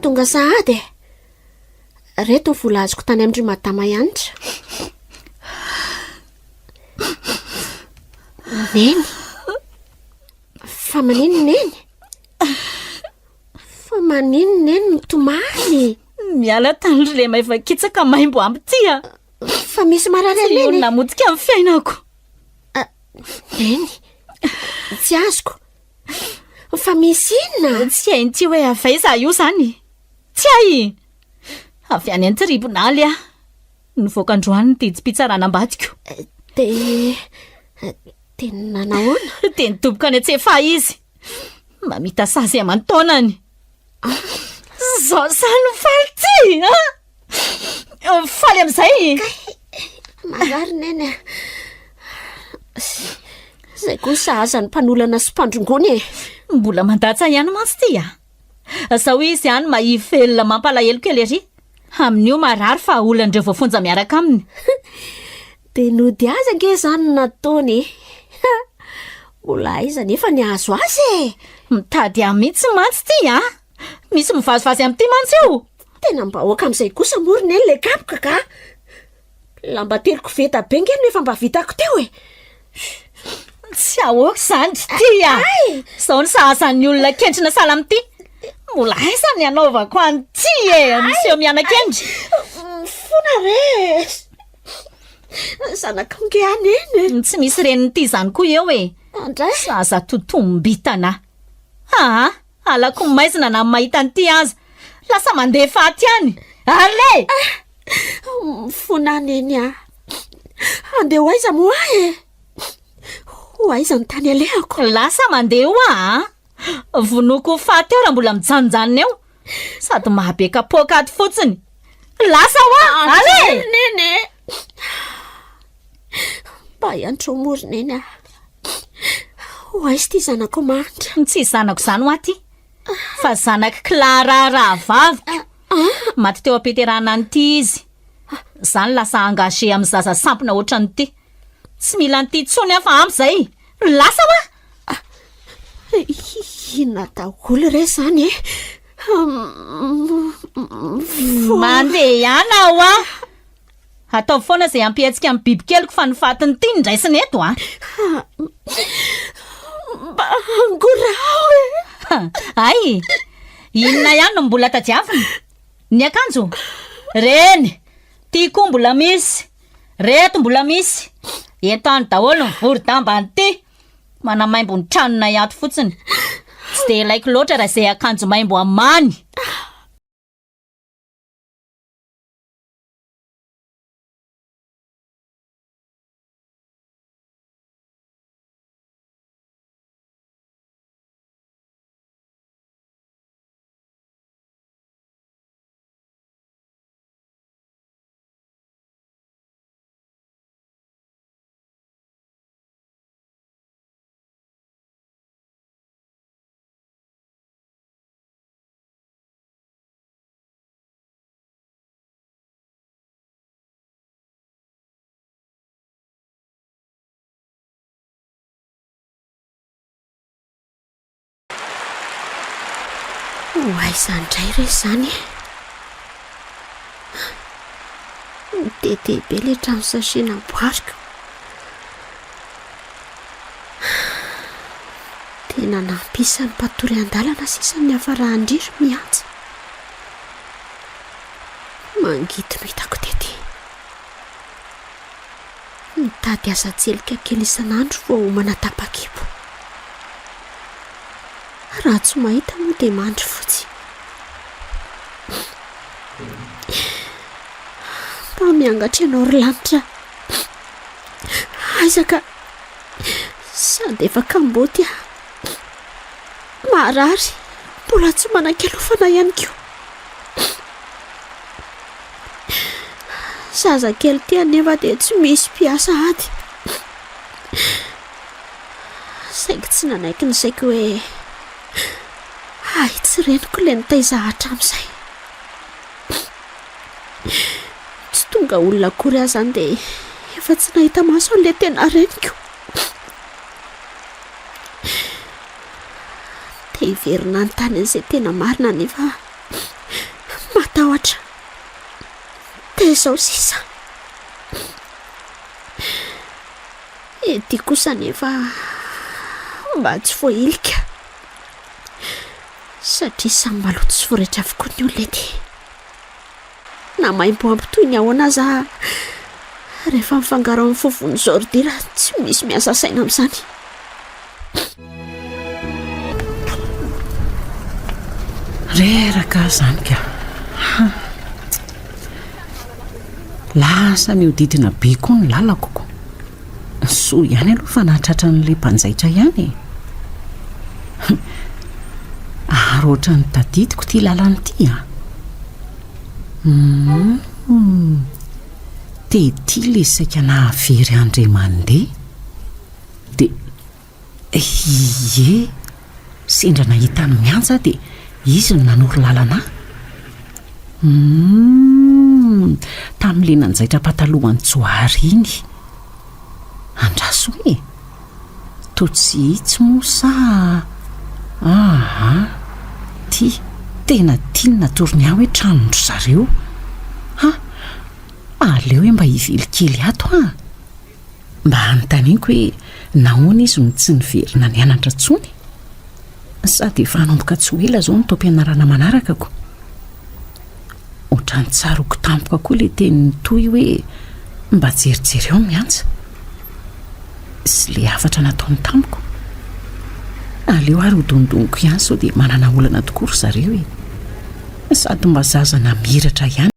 tonga sahady reto vola azoko tany amindry madama ianitra. Neny fa manino neny? Fa manino neny mitomany? Miala tany ry le maivakitsaka maimbo amby tia. Fa misy marary Tsy neny? olona motika amin'ny fiainako. Neny tsy azoko. Fa misy inona? Tsy hainy ty hoe avaiza io zany. Tsy hay. Avy any an-tribonaly a. Nivoaka androany didym-pitsarana ambadiko. De nanahoana? De nitoboka any antsefa izy. Mamita sazy aman-taonany. Zao sano faly ty. Faly am'izay. Marary neny. Zay koa sahazany mpanolana sy mpandrongony e. Mbola mandatsa ihany mantsy ty a. Sao izy ihany maivelona mampalahelo kely ery. Amin'io marary fa olana reo voafonja miaraka aminy. De nody azy ange zany nataony. Mbola aiza nefa ny azo azy e. Mitady amitsy mantsy ty a. Misy mivazivazy amin'ity mantsy io. Tena mba hoaka amin'izay kosa morony eny le kapoka ka. Lamba teliko veta be ngeny nefa mba vitako teo e. Tsy ahoaka zany ty a. Zao ny sahazan'ny olona kendrina sala amity. Mbola aiza ny anaovako an'ty e. Miseho miana-kendry. Fona re. Zanaka nge any eny. Tsy misy reniny zany koa eo e. Andray. Zaza totombitana. Alako maizina na mahita an'ty aza. Lasa mandeha faty any. Ale! Fona neny a. Andeha ho aiza moa e. Ho aiza ny tany alehako. Lasa mandeha hoa. Vonoko faty eo raha mbola mijanonjanona eo. Sady mahabe kapokaty fotsiny. Lasa hoa. Ale! Neny. Mba iantro mory neny a. Ho aiza ty zanako manitra. Tsy zanako zany ho aty. Fa zanako Clara Rahavaviko. Maty teo ampeterana an'ity izy. Zany lasa engagé amin'ny zaza sampona ohatran'ity. Tsy mila an'ity tsony afa ampy zay. Lasa hoa. Inona daholo re zany e. Mandeha ihany aho a. Atao foana izay ampietsika amin'ny bibikeliko fa nifatiny ity ny raisiny eto a. Angorao e. Ay, inona ihany no mbola tadiavina. Ny akanjo reny. Ty koa mbola misy. Reto mbola misy. Eto any daholo ny vorodamba an'ity. Manamaimbo ny tranona iato fotsiny. Tsy de ilaiko loatra raha izay akanjo maimbo amany. Ho aiza indray re zany e. Dehibe le trano sachena boariko. Tena nampisan'ny mpatory an-dalana sisan'ny afarahandriry miantsa. Mangito no hitako tety. Mitady asa tselika kely isan'andro vao homana tapa-kibo. Raha tsy mahita moa dia mandry fotsy. Mba miangatra ianao ry lanitra. Aizaka sady efa kamboty a. Marary. Mbola tsy manan-kelofana ihany koa. Zaza kely ty anefa dia tsy misy mpiasa ady. Saingy tsy nanaiky ny saiko hoe ay, tsy reniko le nitaizahatra amin'izay. Tsy tonga olona akory azy zany dia efa tsy nahita maso an'ilay tena reniko. Dia hiverina ny tany an'izay tena marina nefa matahotra. Dia izao sisa. Ety kosa nefa mba tsy voailika. Satria samy maloto sy voretra avokoa ny olona ety. Na maimbo ampitoy ny ahoana aza rehefa mifangaro amin'ny fofony zordira tsy misy miasa saina amin'izany. Reraka zany ka. Lasa mihodidina be koa ny lalako. So ihany aloha fa nahatratra n'ilay mpanjaitra ihany. Ary ohatran'ny tadidiko ty lalany ty a. Ty le saika nahavery andre mandeha. Dia ie, sendra nahita ny mianja dia izy no nanoro lalana. Tamin'ilay nanjaitra patalohany tsoary iny. Andraso hoe totsitsy mosa. Ty tena tiana torony aho hoe tranondro zareo. Aleo hoe mba hivily kely ato mba anontaniako hoe nahoana izy no tsy niverina nianatra tsony. Sady efa hanomboka tsy ho ela zao ny taom-pianarana manarakako. Ohatrany tsaroko tampoka koa le tenin'ny toy hoe mba jerijery ao miantsa sy le afatra nataony tamiko. Aleo ary hodondoniko ihany sao dia manana olana tokory zareo sady mba zaza namiratra ihany.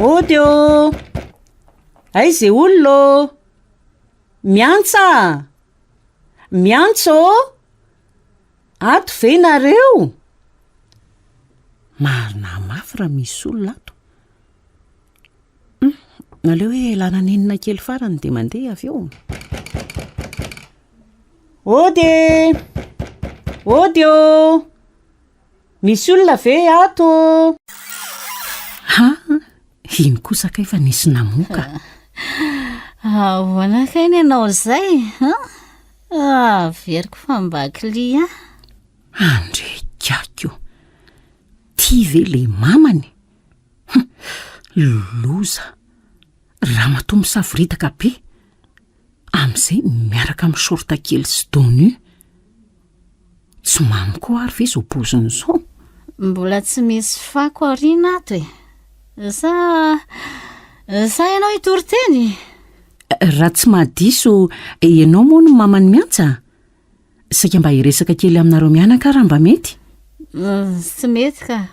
Odio, aiza olona miantsa ato ve nareo? Marina mafy raha misy olona ato. Aleo hoe lananenina kely farany dia mandeha avy eo. Odio, misy olona ve ato? Iny kosa kay fa nisy namoka. Ahoana kainy ianao izay? Veriko fa mba klia. Andre kako. Ty ve le mamany? Loza. Raha matoa misafiritaka be. Amin'izay miaraka amin'ny sorta kely sy donu. Tsy mamy koa ary ve izao poziny izao? Mbola tsy misy fako aoriana ato e. Sa ianao hitory teny? Raha tsy mahadiso ianao moa no mamany miantsa. Saika mba hiresaka kely aminareo mianaka raha mba mety? Tsy mety ka,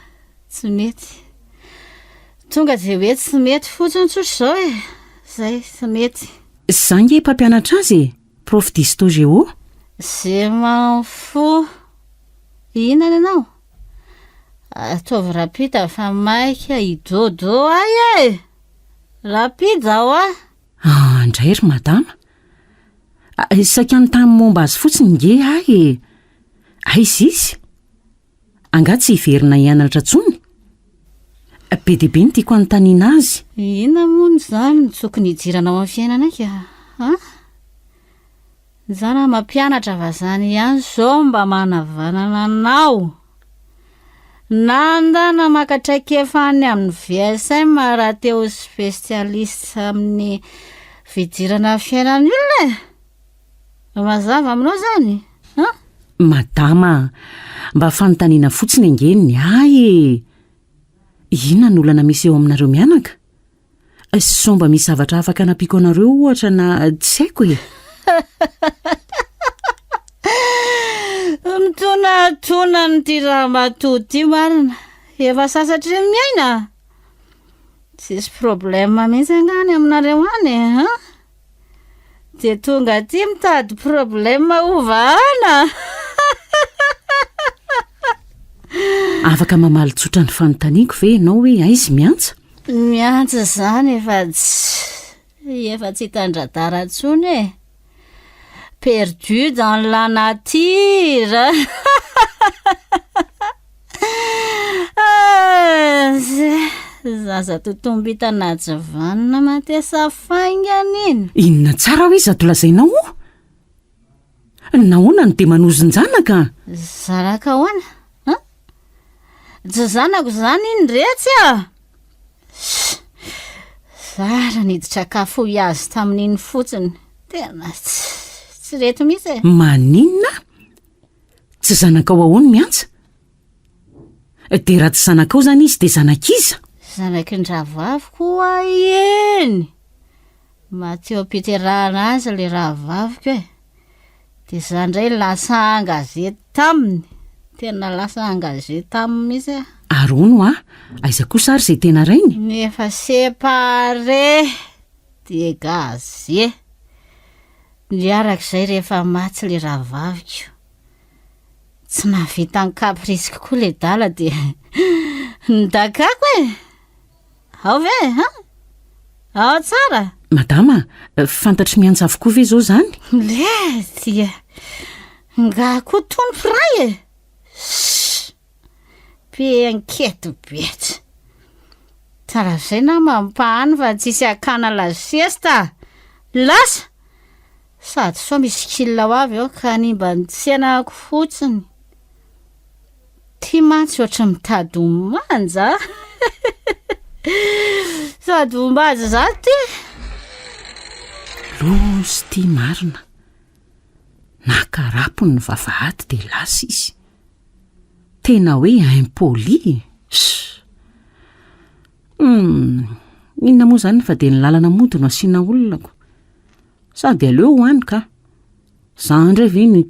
tsy mety. Tonga dia hoe tsy mety fotsiny tsotra izao e. Zay, tsy mety. Zange mpampianatra azy, prof d'histo géo? Je m'en fous. Inona ianao? Ataovy rapida fa maika hidodo ay e. Rapida ao Andray ry madama. Saika ny tamin'ny momba azy fotsiny nge ahy e. Aiza izy? Anga tsy hiverina hianatra tsony. Be dia be ny tiako anontaniana azy. Inona moa izany no tsokony hidiranao amin'ny fiainana ka? Zana mampianatra vazany ihany zao mba manavanana anao. Nandana makatraikefa any amin'ny VSM raha teo spesialista amin'ny fidirana fiainan'ny olona. Mazava aminao zany? Madama, mba fanontaniana fotsiny angeny ahy. Inona ny olana misy eo aminareo mianaka? Sao mba misy zavatra afaka napiako anareo ohatra na tsy haiko e. Mitonatona ny ty raha matoa ty marina. Efa sasatra miaina. Tsisy problema mihitsy angany aminareo any a de tonga aty mitady problema ovana. Afaka mamaly tsotra ny fanontaniako ve ianao hoe aizy miantsa? Miantsa zany efa tsy hitandradara ntsony e. Perdu dans la nature. Zaza totombo hitanajy-vanina matesa faingana iny. Inona tsara hoe izy ato lazainao o? Nahoana no de manozon-janaka? Zanaka hoana? Tsy zanako zany iny retsy a. Zara niditra-kafo iazy tamin'iny fotsiny. Tena tsy reto mihitsy e. Maninona? Tsy zanakao ahoany miantsa? De raha tsy zanakao zany izy de zanak'iza? Zanaky ny rahavaviko a eny. Mateo ampitirahana azy le rahavaviko e. De zany ndray lasa angazety taminy. Tena lasa angazety taminy mihitsy e. Arono a, aiza kosa ary zay tena rainy? Nefa separe de gaze. Niarak'izay rehefa matsy le rahavaviko. Tsy navita ny kaprisiko koa le dala de nidakako e. Ao ve, ha? Ao tsara. Madama, fantatry miantsa avokoa ve zao zany? Le dia nga koa tony firay e. Penketo betsy. Tsara zay na mampahany fa tsisy akana la siesta. Lasa sady so misy killa ho avy eo ka nimba nitsenako fotsiny. Ty mantsy ohatry mitady manja. Sady ombazy za ty. Lozy ty marina. Nakarapony ny vavahady de lasa izy. Tena hoe impoli. Inona moa zany fa de ny lalana mody no asiana olonako. Sady aleo hoany ka. Zany indray ve ny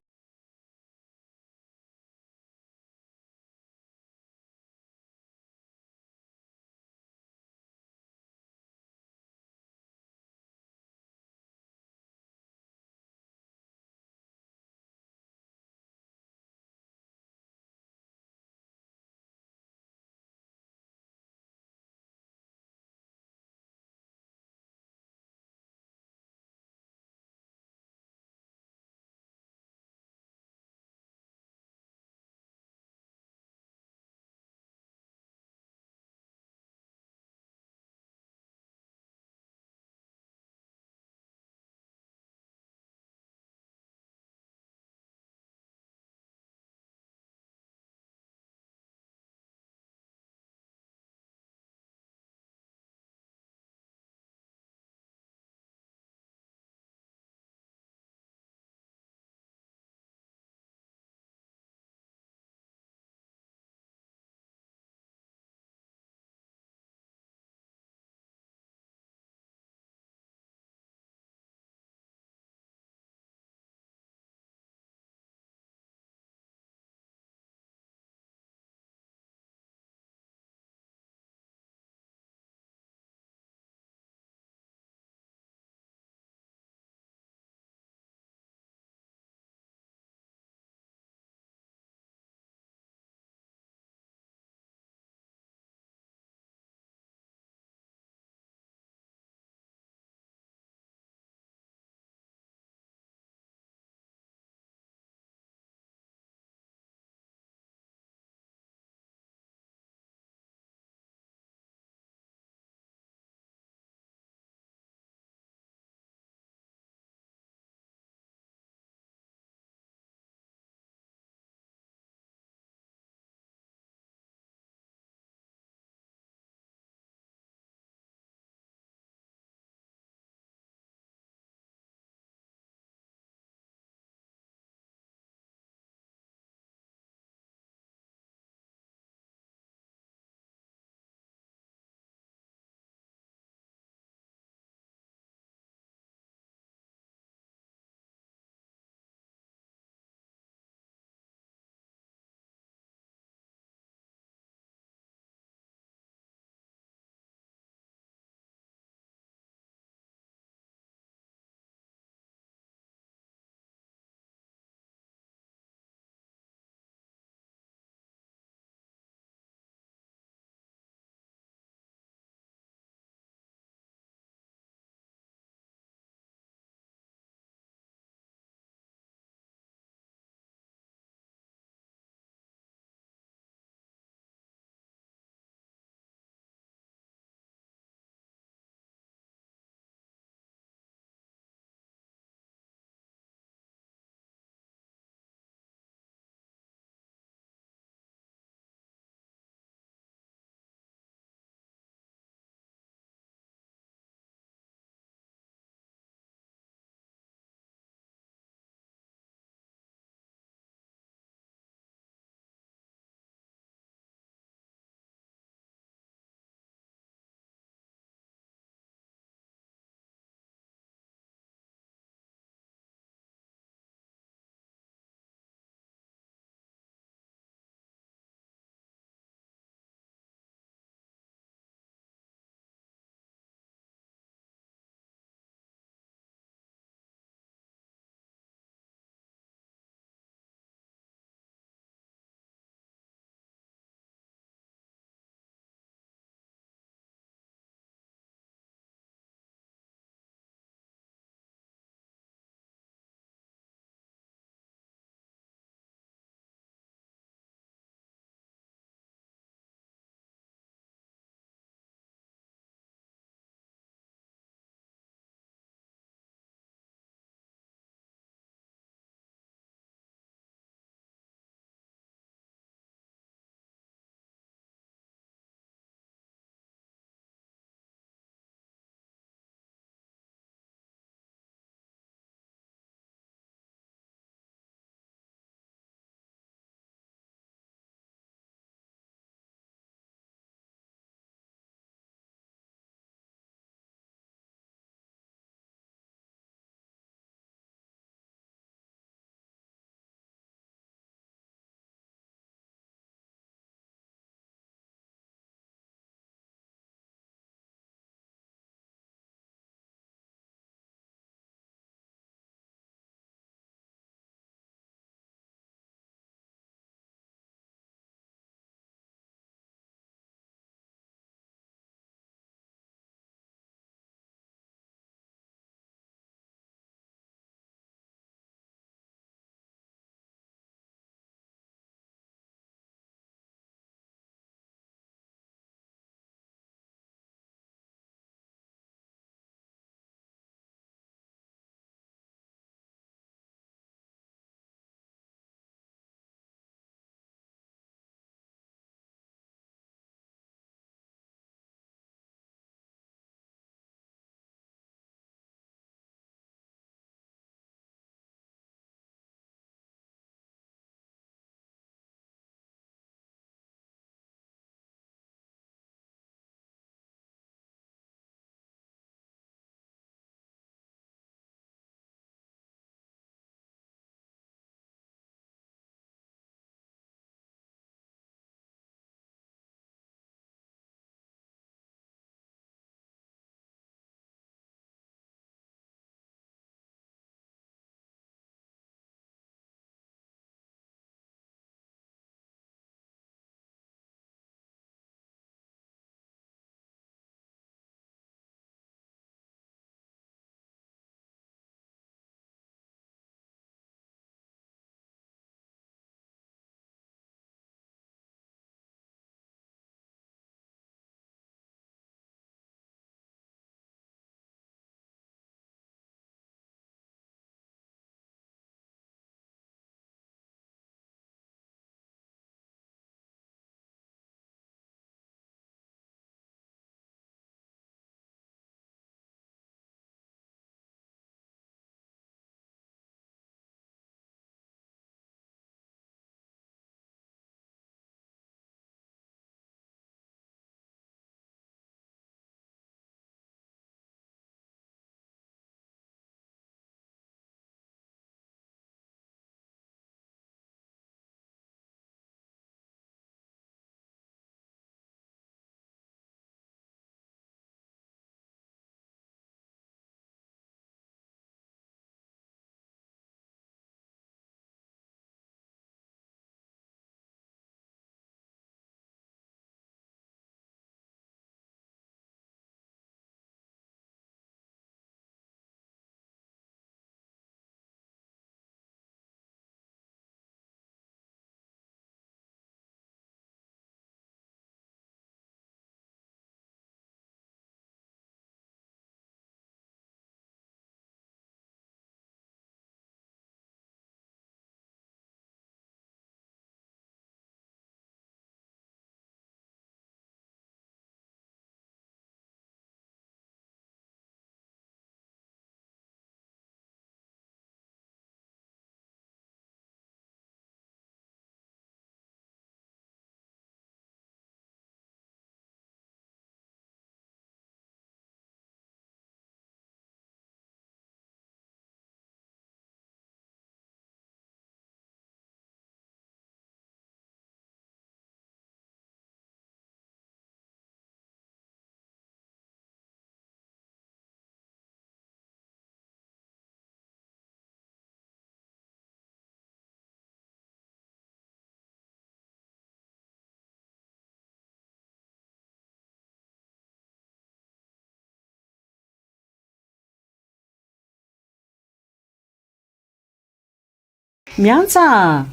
Miantsa!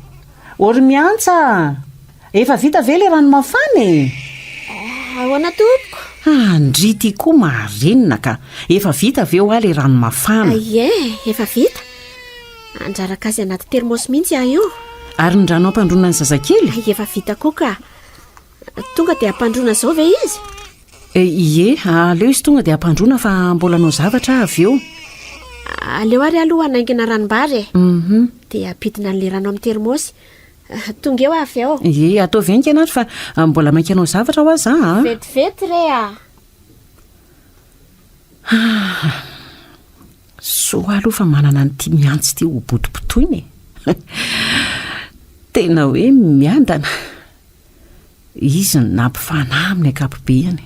Ory miantsa! Efa vita ve le rano mafana? Ahoana tompoko? Andry koa marenina ka efa vita ve ho le rano mafana? Ie, efa vita. Anjaraka azy anaty termosy mihitsy aho io. Ary ny rano ampandrona ny zazakely? Efa vita koa ka. Tonga dia ampandrona izao ve izy? Ie, aleo izy tonga dia ampandrona fa mbola nao zavatra avy eo. Aleo ary aloha anaingina ranombary dia ampidina n'le rano amin'ny termosy. Tonga eo avy ao. Ie, atao venika ianatra fa mbola mainka anao zavatra ho aza a. Vetivety re a. Soa aloha fa manana n'ity miantsy ty ho botobotoiny. Tena hoe miandana. Izy ny nampifana amin'ny akapobeany.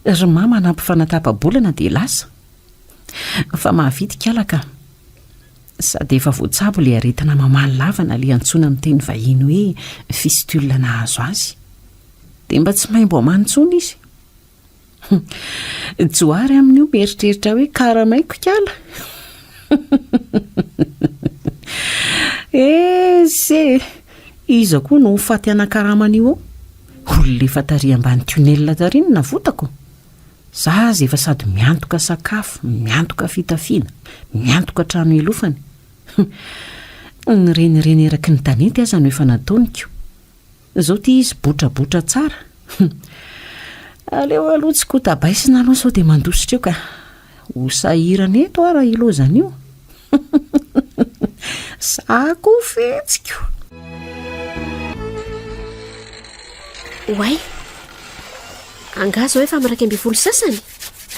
Ry mama nampifanatapa-bolana dia lasa. Fa mahavity kalaka. Sady efa voatsabo le aretina mamaly lavana le antsoina amin'ny teny vahiny hoe fistule nahazo azy. Dia mba tsy maimbo amantsony izy. Joary amin'io mieritreritra hoe karamaiko kala. Se iza koa no faty ana-karaman'io ao. Olona efa tary ambany tunnel tariny na votako. Zaza efa sady miantoka sakafo, miantoka fitafiana, miantoka trano ilofany. Nyreny eraky ny tanety aza no efa nataoniko. Zao ty izy botrabotra tsara. Aleo aloha tsy kotabaisina aloha sao dia mandositra eo ka ho sahirana eto ara ilozana io. Sako fetsiko. Oay, anga zao efa miraika amby folo sasany.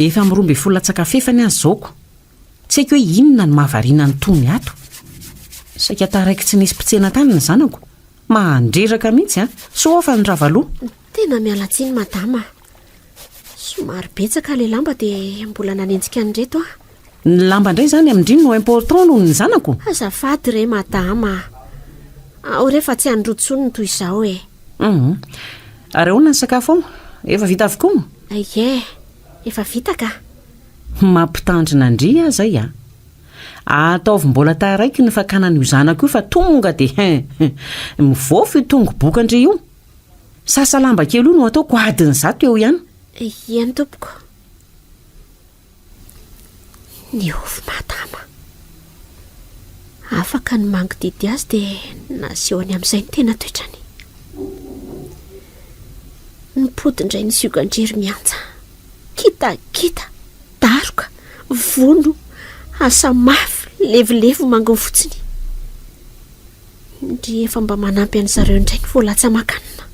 Efa amin'ny 12 latsakafefany azy zaoko. Tsy haiko hoe inona no mahavariana ny tony ato. Saika taraiky tsy nisy pitsena tany ny zanako. Mandreraka mihitsy so fa ny ravaloha. Tena mialatsiny madama. Somary betsaka le lamba dia mbola nanenjika ny reto ah. Ny lamba indray zany amindriny no important noho ny zanako. Azafady re madama. Ao rehefa tsy handrotsony toy izao e. Ary ahoana ny sakafo ao? Efa vita avokoa? Ie, efa vita ka. Mampitandrina andria zay a. Ataovy mbola taraiky ny fakana n'io zanako io fa tonga dia mivofy tongo bokandry io. Sasa lamba kely io no ataoko adiny 100 eo ihany. Iany tompoko. Ny ovy madama. Afaka ny mangy didy azy dia nasehony amin'izay ny tena toetrany. Ny podindray ny siogandrery miantsa. Kitakita, daroka, vono, asa mafy, levilevo mangony fotsiny. Ndry efa mba manampy an'zareo indray ny voalatsa makanina.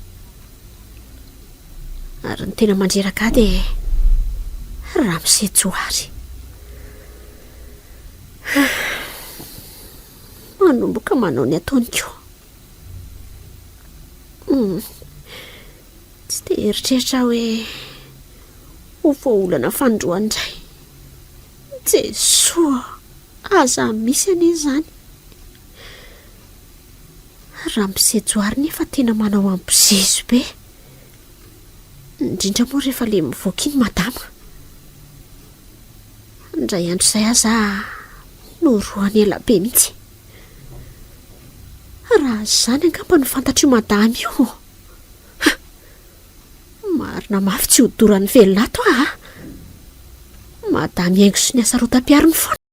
Ary ny tena mandreraka dia Ramose Joary. Manomboka manao ny ataoniko. Tsy dia eritreritra hoe ho voaolana fandroany indray. Jesoa, aza misy anie zany. Ramose Joary nefa tena manao ampizizo be. Indrindra moa rehefa le mivoaka iny madama. Indray andro izay aza no roany ela be mihitsy. Raha zany angamba no fantatro madama io. Marina mafy tsy hodoran'ny velona to ah. Madama haingo sy ny asarotam-piariny foana.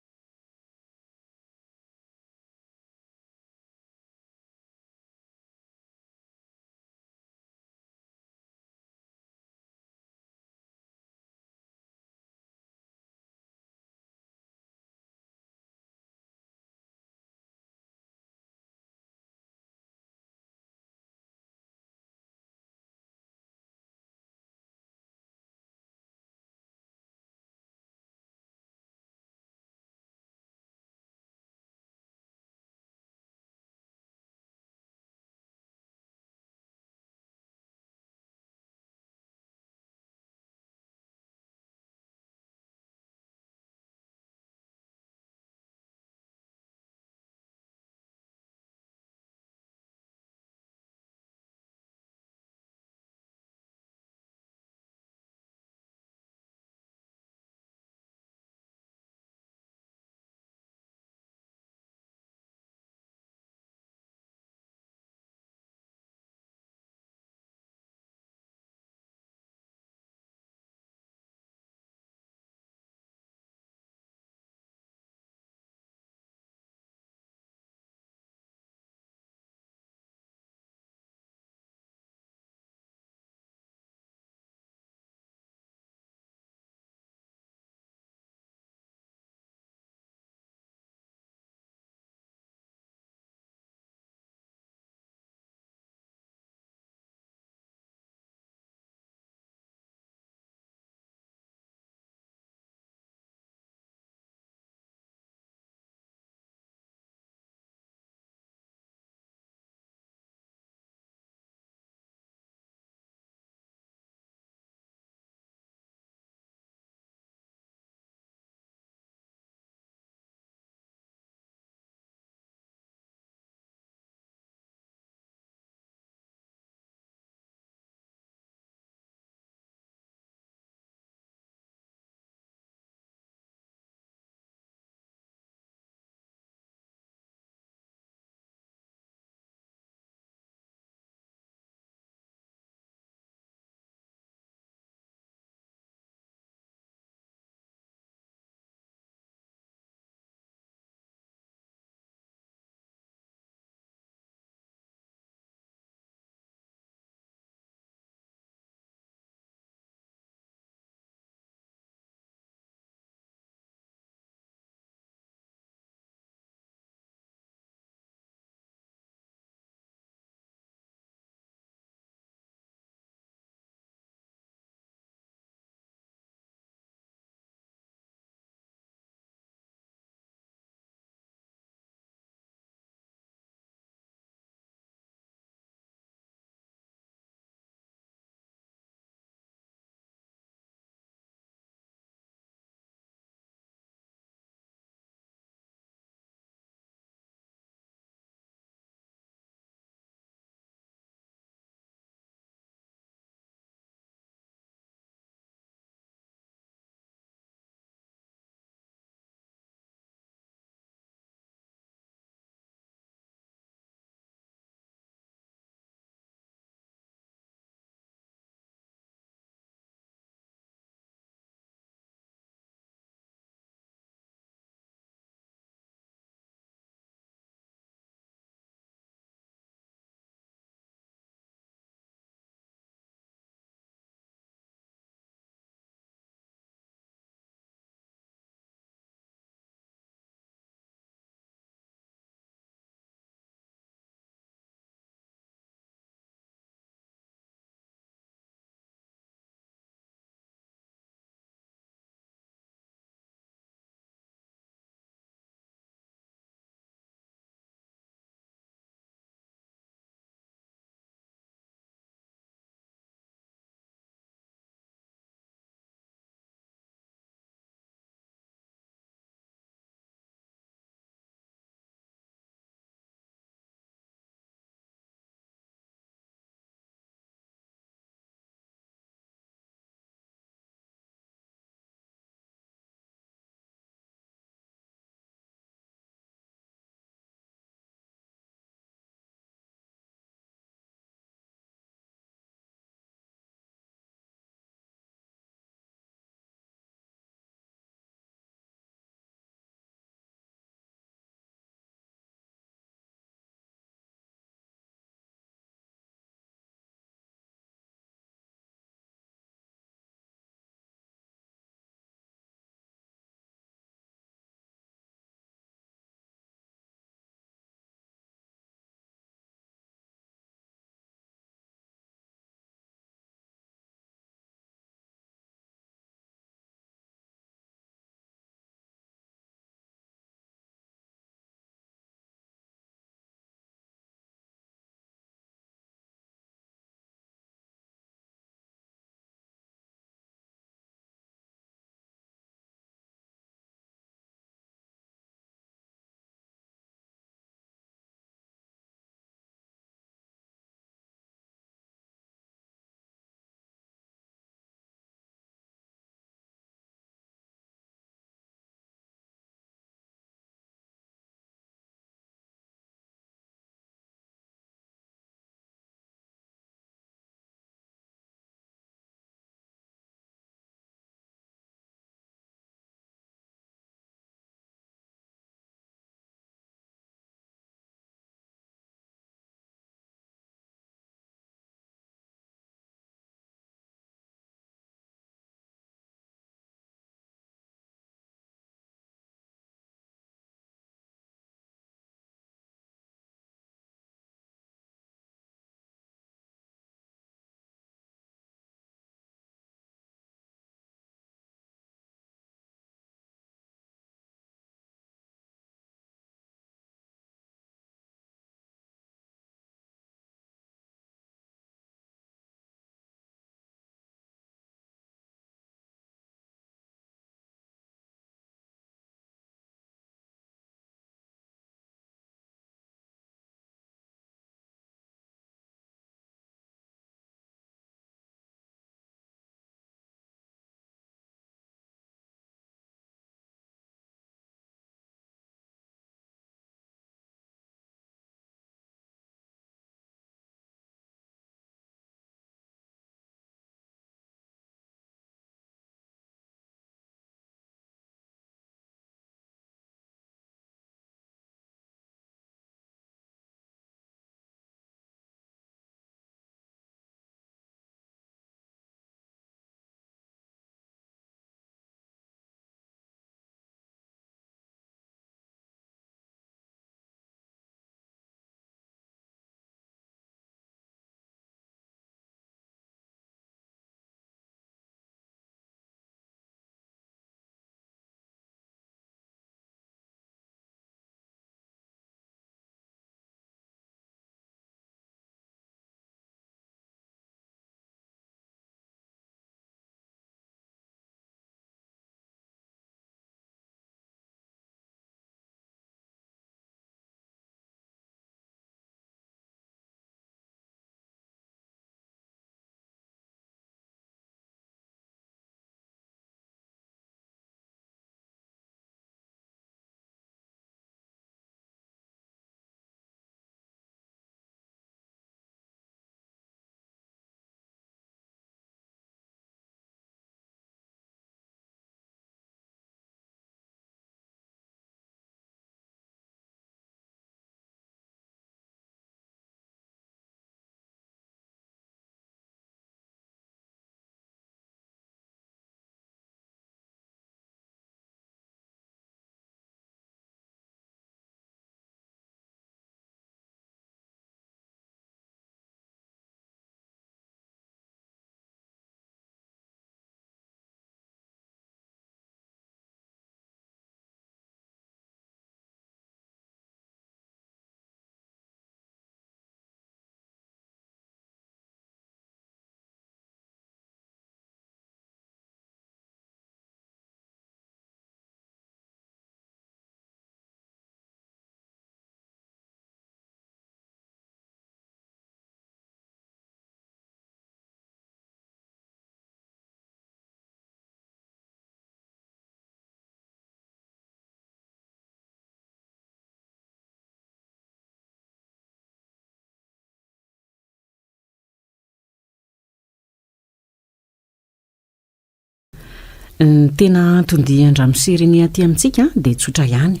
Ny tena tondia andramosireny aty amintsika dia tsotra ihany.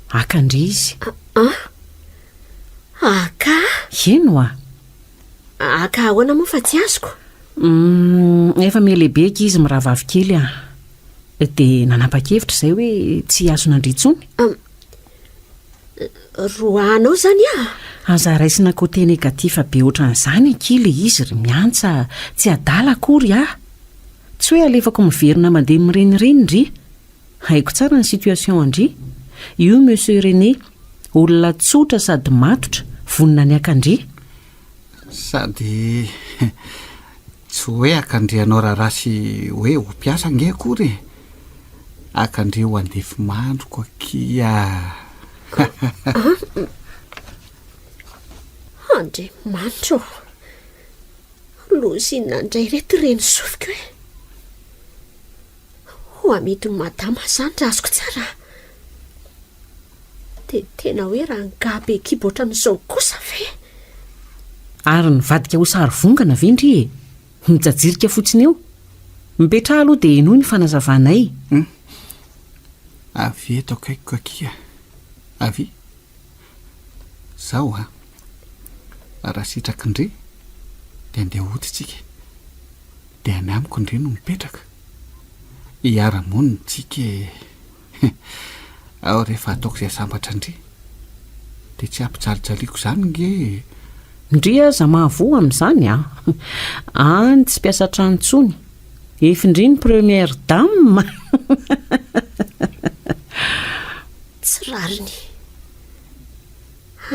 Akandry izy. Aka? Eno a? Aka ahoana moa fa tsy azoko? Efa melehibe ka izy miravavy kely a. Dia nanapa-kevitra izay hoe tsy azo nandritsony. Roanao zany Aza raisina côté négatif be ohatran'izany kely izy ry miantsa, tsy adala akory tsy hoe alefako miverina mandeha mirenireny ry. Haiko tsara ny situation andry. Io monsieur René olona tsotra sady matotra, vonina ny akandry. Sady tsy hoe akandrianao raharaha hoe ho mpiasa nge akory. Akandry ho andefy mandroko akia. Andriamanitra lozinina indray reto reny sofika hoe ho amidiny madama zany raha azoko tsara. Dia tena hoe raha ngabe kiboatra amin'izao kosa ve? Ary nivadika ho sary vongana ve ndry e? Mijajirika fotsiny eo. Mipetraha aloha dia inoy ny fanazavanay. Avy eto akaikiko akia. Avy zao raha sitraky indry dia andeha hoditsika, dia any amiko indry no mipetraka hiara-monina tsika. Ao rehefa ataoko izay sambatra indry dia tsy ampijalijaliko zany nge. Ndry aza mahavoa amin'izany any tsy mpiasa trano intsony, efindry ny première dame. Tsy rariny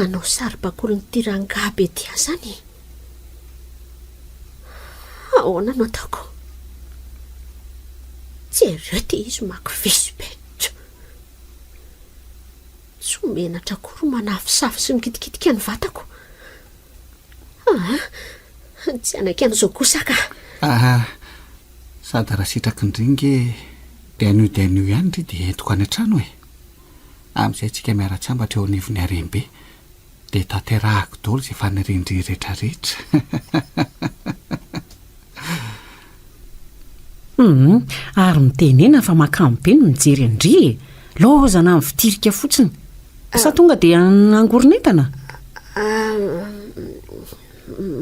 anao sary-bakolo ny tirangabe dia zany. Ahoana no ataoko? Jereo ty izy makivisy be. Tsy homenatra akory manafisafy sy mikitikitika ny vatako. Tsy anaky an'izao kosa ka. Sady raha sitraky indringe dia anio ihany ry dia entiko any an-trano e. Amin'izay tsika miara-tsambatra eo anivon'ny harembe dia tanterahako daholo izay fanirindry rehetrarehetra. Ary mitenena fa makamo-be no mijery andry e. Lozana amin'ny fitirika fotsiny. Sa tonga dia angoronetana?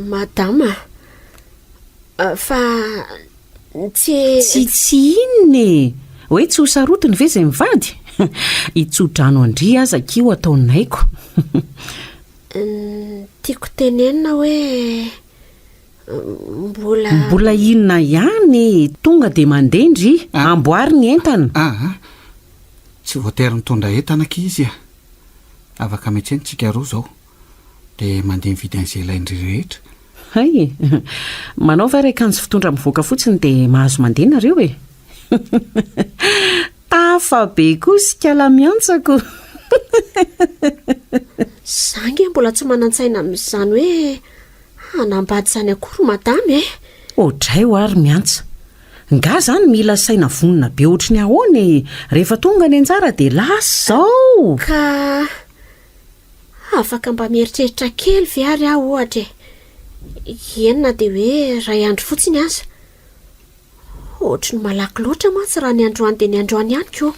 Madama fa tsy inona e. Hoe tsy ho sarotiny ve izay mivady? Itsodrano andry aza kio ataonaiko. tiako tenenina hoe mbola inona ihany, tonga dia mandendry amboary ny entana. Tsy voatery mitondra entana ki izy afaka metseny tsika roa zao dia mandeha mividy an'izay ilaindry rehetra. Hay, manao fa raika anjo fitondra mivoaka fotsiny dia mahazo mandeha nareo e. Tafa be kosa lamiantsako. zange mbola tsy manan-tsaina amin'izany hoe hanambady zany akory madame Ohatray ho ary miantsa. Nga zany mila saina vonina be ohatry ny ahoana rehefa tonga ny anjara dia lasa zao. Ka afaka mba mieritreritra kely ve ary ohatra enina dia hoe ray andro fotsiny aza. Ohatry ny malaky loatra mantsy raha ny androany dia ny androany ihany ko.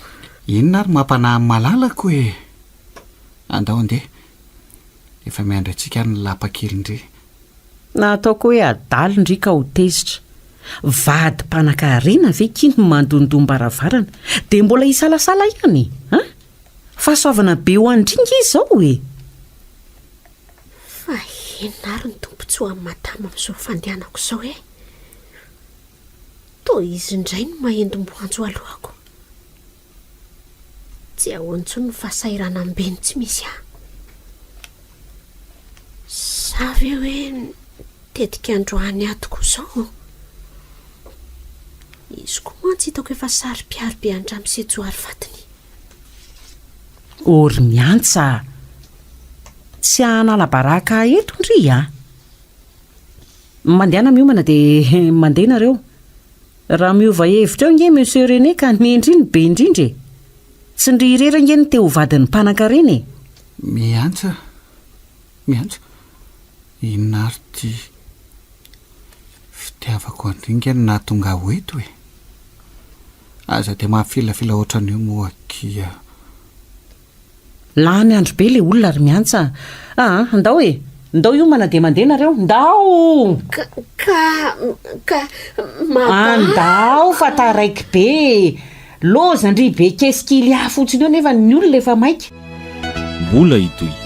Inona ary mampanahy malalako e. Andao andeha efa miandry antsika ny lapa kely indry. Nataoko hoe adalo indry ka ho tezitra. Vady mpanankarena ve kino mandondom-baravarana dia mbola hisalasala ihany fahasoavana be ho andringa izy zao e. Fa inona ary ny tompontsoa amin'ny madama amin'izao fandehanako izao toa izy indray no mahendom-boanjo alohako. Tsy ahoantsony ny fahasairana ambeny tsy misy sa ve hoe tetika androany atoko izao. Izy koa mantsy hitako efa sary-piary be andramosejyoary vatiny. Ory miantsa, tsy hanala baraka eto ndry mandehana miomana dia mandeha nareo. Raha miova hevitra eo nge monsieur René ka nendry ny be indrindra e. Tsy ndry irera nge ny teo vadin'ny mpanankarena e. Miantsa inona ary ty fitiavako andringa ny nahatonga ho eto e. aza dia mahafilafila ohatran'io moakia. Lany andro be ilay olona ary miantsa. Ndao e, ndao io mana dia mandeha nareo. Ndao andao fa taraiky be lozandry be kesikily hafotsiny eo nefa ny olona efa maika. mbola itoy